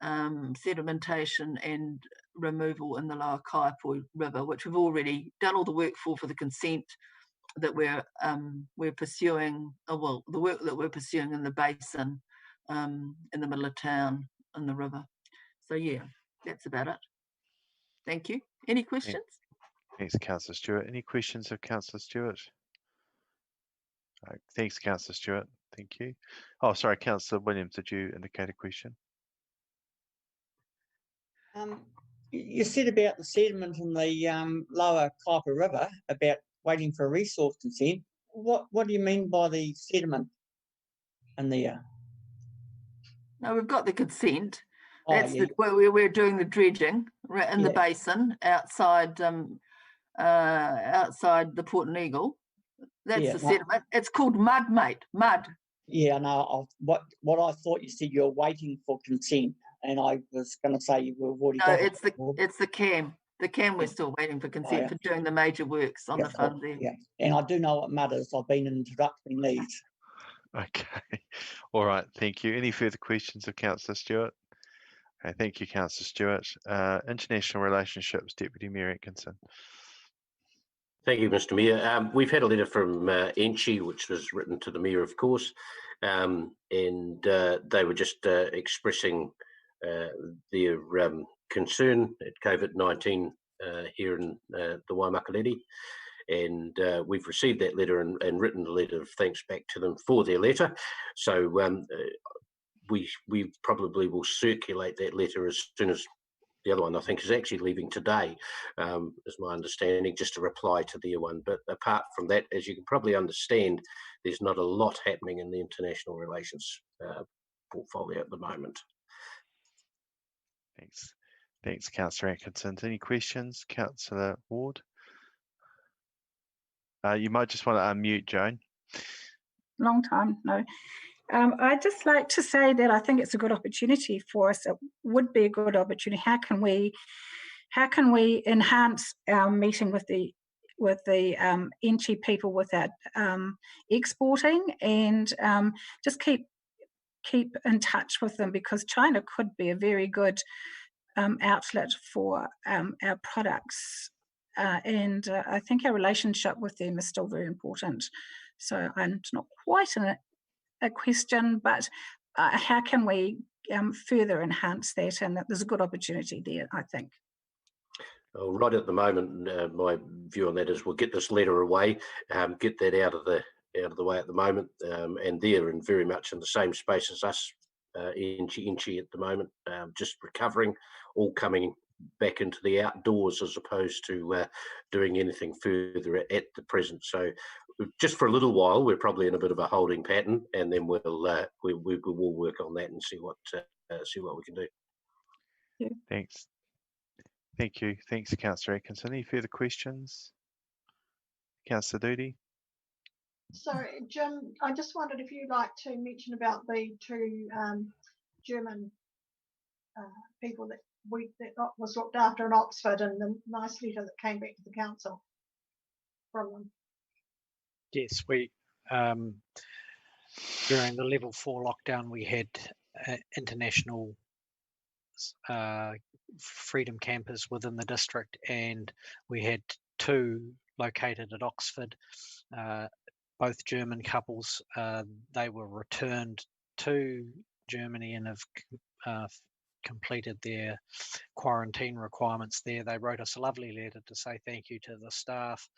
S11: sedimentation and removal in the Lower Kaipoi River, which we've already done all the work for the consent that we're pursuing, well, the work that we're pursuing in the basin, in the middle of town, in the river. So yeah, that's about it. Thank you. Any questions?
S1: Thanks, Councillor Stewart. Any questions of Councillor Stewart? Thanks, Councillor Stewart. Thank you. Oh, sorry, Councillor Williams, did you indicate a question?
S12: You said about the sediment in the Lower Kaipoi River, about waiting for a resource consent. What do you mean by the sediment in there?
S11: No, we've got the consent. That's where we're doing the dredging in the basin outside outside the Port and Eagle. That's the sediment. It's called mud, mate. Mud.
S12: Yeah, no. What I thought you said you're waiting for consent, and I was going to say we've already got it.
S11: No, it's the Cam. The Cam, we're still waiting for consent for doing the major works on the fund there.
S12: Yeah, and I do know what mud is. I've been interrupting these.
S1: Okay. All right. Thank you. Any further questions of Councillor Stewart? Okay. Thank you, Councillor Stewart. International Relationships, Deputy Mayor Atkinson.
S14: Thank you, Mr. Mayor. We've had a letter from Enchi, which was written to the Mayor, of course, and they were just expressing their concern at COVID-19 here in the Waimakariri. And we've received that letter and written a letter of thanks back to them for their letter. So we probably will circulate that letter as soon as the other one I think is actually leaving today, is my understanding, just to reply to the one. But apart from that, as you can probably understand, there's not a lot happening in the international relations portfolio at the moment.
S1: Thanks, Councillor Atkinson. Any questions, Councillor Ward? You might just want to unmute, Joan.
S20: Long time, no. I'd just like to say that I think it's a good opportunity for us. It would be a good opportunity. How can we enhance our meeting with the NT people without exporting, and just keep in touch with them, because China could be a very good outlet for our products, and I think our relationship with them is still very important. So it's not quite a question, but how can we further enhance that? And there's a good opportunity there, I think.
S14: Well, right at the moment, my view on that is we'll get this letter away, get that out of the way at the moment, and they're very much in the same space as us, Inchi at the moment, just recovering, all coming back into the outdoors as opposed to doing anything further at the present. So just for a little while, we're probably in a bit of a holding pattern, and then we'll work on that and see what we can do.
S20: Yeah.
S1: Thanks. Thank you. Thanks, Councillor Atkinson. Any further questions? Councillor Doody?
S5: Sorry, Jim, I just wondered if you'd like to mention about the two German people that was looked after in Oxford, and the nice letter that came back to the council from them.
S2: Yes, we during the level 4 lockdown, we had international freedom campers within the district, and we had two located at Oxford, both German couples. They were returned to Germany and have completed their quarantine requirements there. They wrote us a lovely letter to say thank you to the staff,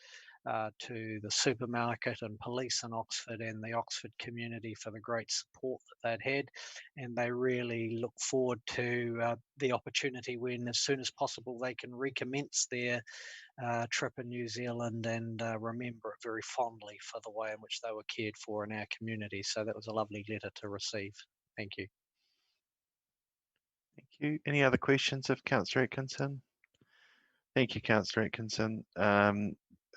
S2: to the supermarket and police in Oxford and the Oxford community for the great support that they'd had, and they really look forward to the opportunity when, as soon as possible, they can recommence their trip in New Zealand and remember it very fondly for the way in which they were cared for in our community. So that was a lovely letter to receive. Thank you.
S1: Thank you. Any other questions of Councillor Atkinson? Thank you, Councillor Atkinson.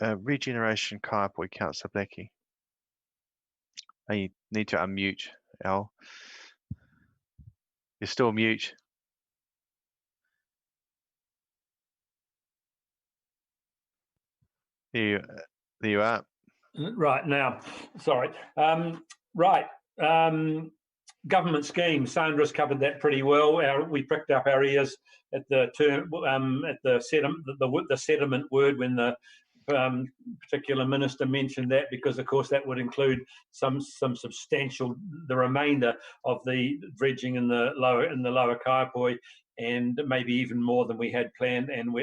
S1: Regeneration Kaiapoi, Councillor Blackie. You need to unmute, Al. You're still mute. There you are.
S13: Right, now, sorry. Right. Government schemes. Sandra's covered that pretty well. We pricked up our ears at the term, at the settlement word when the particular minister mentioned that, because of course that would include some substantial, the remainder of the dredging in the lower Kaiapoi, and maybe even more than we had planned, and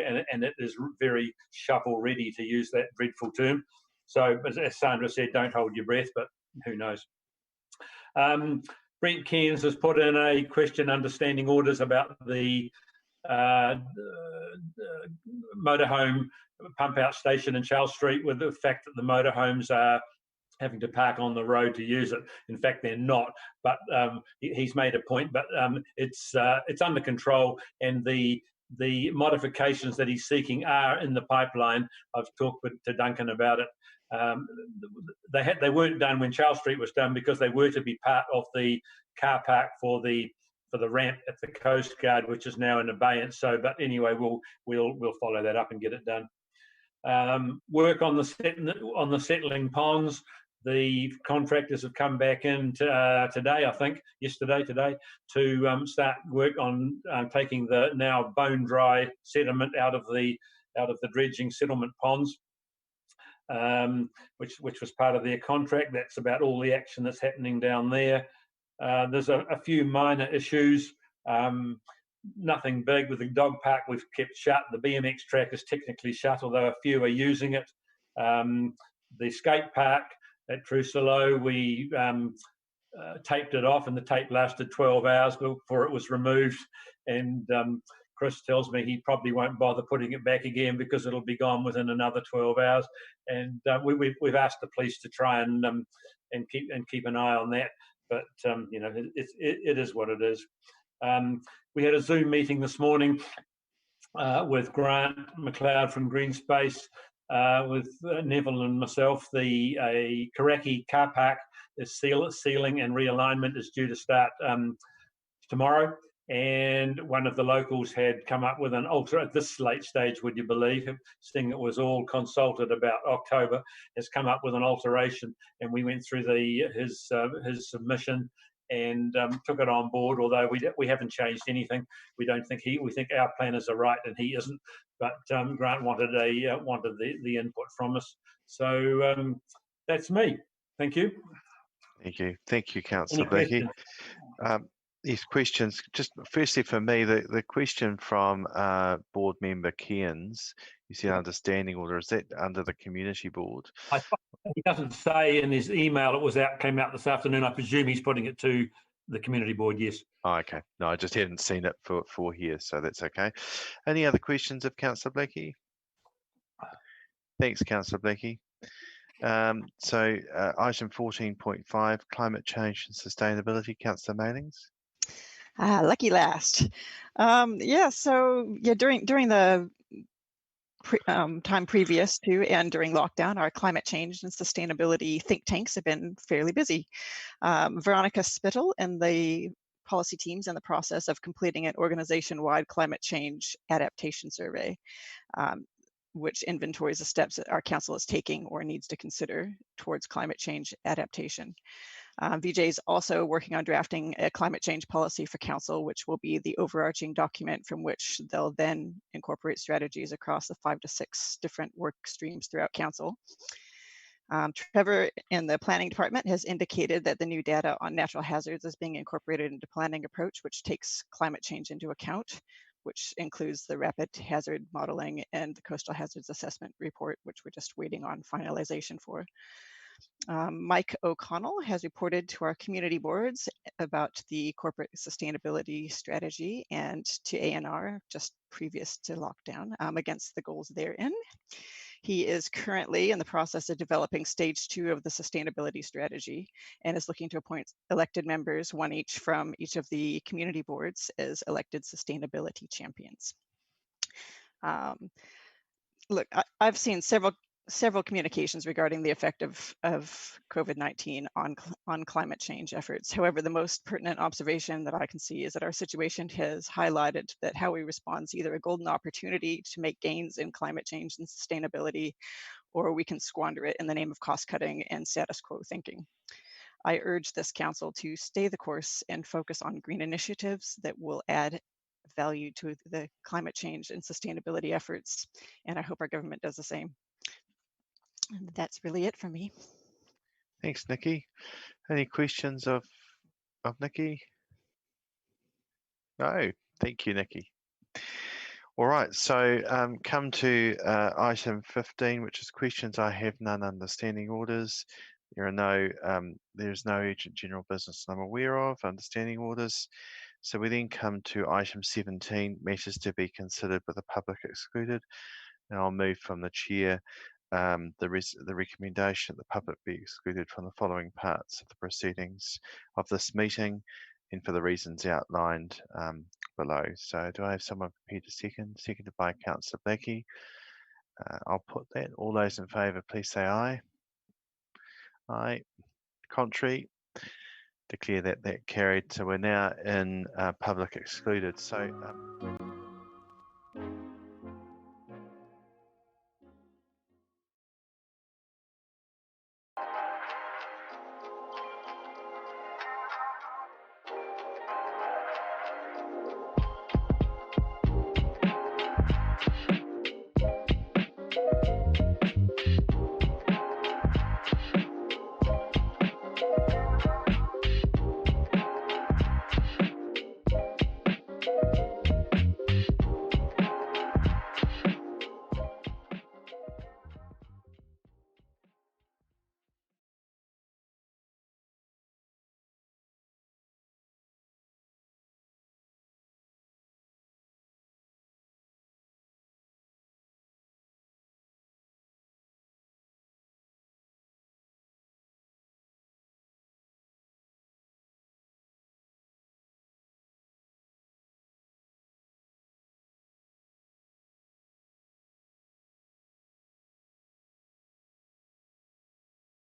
S13: it is very shovel ready, to use that dreadful term. So as Sandra said, don't hold your breath, but who knows. Brent Cairns has put in a question understanding orders about the motorhome pump out station in Charles Street, with the fact that the motorhomes are having to park on the road to use it. In fact, they're not, but he's made a point, but it's under control, and the modifications that he's seeking are in the pipeline. I've talked to Duncan about it. They weren't done when Charles Street was done, because they were to be part of the car park for the ramp at the Coast Guard, which is now in abeyance. So, but anyway, we'll follow that up and get it done. Work on the settling ponds. The contractors have come back in today, I think, today, to start work on taking the now bone dry sediment out of the dredging settlement ponds, which was part of their contract. That's about all the action that's happening down there. There's a few minor issues. Nothing big. With the dog park, we've kept shut. The BMX track is technically shut, although a few are using it. The skate park at Trusilo, we taped it off, and the tape lasted 12 hours before it was removed. And Chris tells me he probably won't bother putting it back again because it'll be gone within another 12 hours. And we've asked the police to try and keep an eye on that. But you know, it is what it is. We had a Zoom meeting this morning with Grant McLeod from Green Space, with Neville and myself. The Karaki car park is sealing and realignment is due to start tomorrow. And one of the locals had come up with an at this late stage, would you believe, seeing it was all consulted about October, has come up with an alteration, and we went through his submission and took it on board. Although we haven't changed anything, we think our planners are right and he isn't. But Grant wanted the input from us, so that's me. Thank you.
S1: Thank you, Councillor Blakey. These questions, just firstly for me, the question from board member Cairns, you said understanding order, is that under the community board?
S13: He doesn't say in his email. Came out this afternoon. I presume he's putting it to the community board. Yes.
S1: Oh, okay. No, I just hadn't seen it for here, so that's okay. Any other questions of Councillor Blakey? Thanks, Councillor Blakey. So item 14.5, climate change and sustainability, Councillor Mailings.
S10: Lucky last. Yeah, so yeah, during the time previous to and during lockdown, our climate change and sustainability think tanks have been fairly busy. Veronica Spittle and the policy teams in the process of completing an organization-wide climate change adaptation survey, which inventories the steps that our council is taking or needs to consider towards climate change adaptation. VJ is also working on drafting a climate change policy for council, which will be the overarching document from which they'll then incorporate strategies across the 5 to 6 different work streams throughout council. Trevor in the planning department has indicated that the new data on natural hazards is being incorporated into planning approach, which takes climate change into account, which includes the rapid hazard modeling and the coastal hazards assessment report, which we're just waiting on finalization for. Mike O'Connell has reported to our community boards about the corporate sustainability strategy and to ANR just previous to lockdown against the goals therein. He is currently in the process of developing stage 2 of the sustainability strategy and is looking to appoint elected members, one each from each of the community boards, as elected sustainability champions. Look, I've seen several communications regarding the effect of COVID-19 on climate change efforts. However, the most pertinent observation that I can see is that our situation has highlighted that how we respond is either a golden opportunity to make gains in climate change and sustainability, or we can squander it in the name of cost cutting and status quo thinking. I urge this council to stay the course and focus on green initiatives that will add value to the climate change and sustainability efforts, and I hope our government does the same. And that's really it for me.
S1: Thanks, Nikki. Any questions of Nikki? No, thank you, Nikki. All right, so come to item 15, which is questions. I have none. Understanding orders. There is no urgent general business I'm aware of. Understanding orders. So we then come to item 17, matters to be considered with the public excluded. And I'll move from the chair the recommendation that the public be excluded from the following parts of the proceedings of this meeting and for the reasons outlined below. So do I have someone prepared to second? Seconded by Councillor Blakey. I'll put that. All those in favour, please say aye. Aye. Contrary? Declare that carried. So we're now in public excluded. So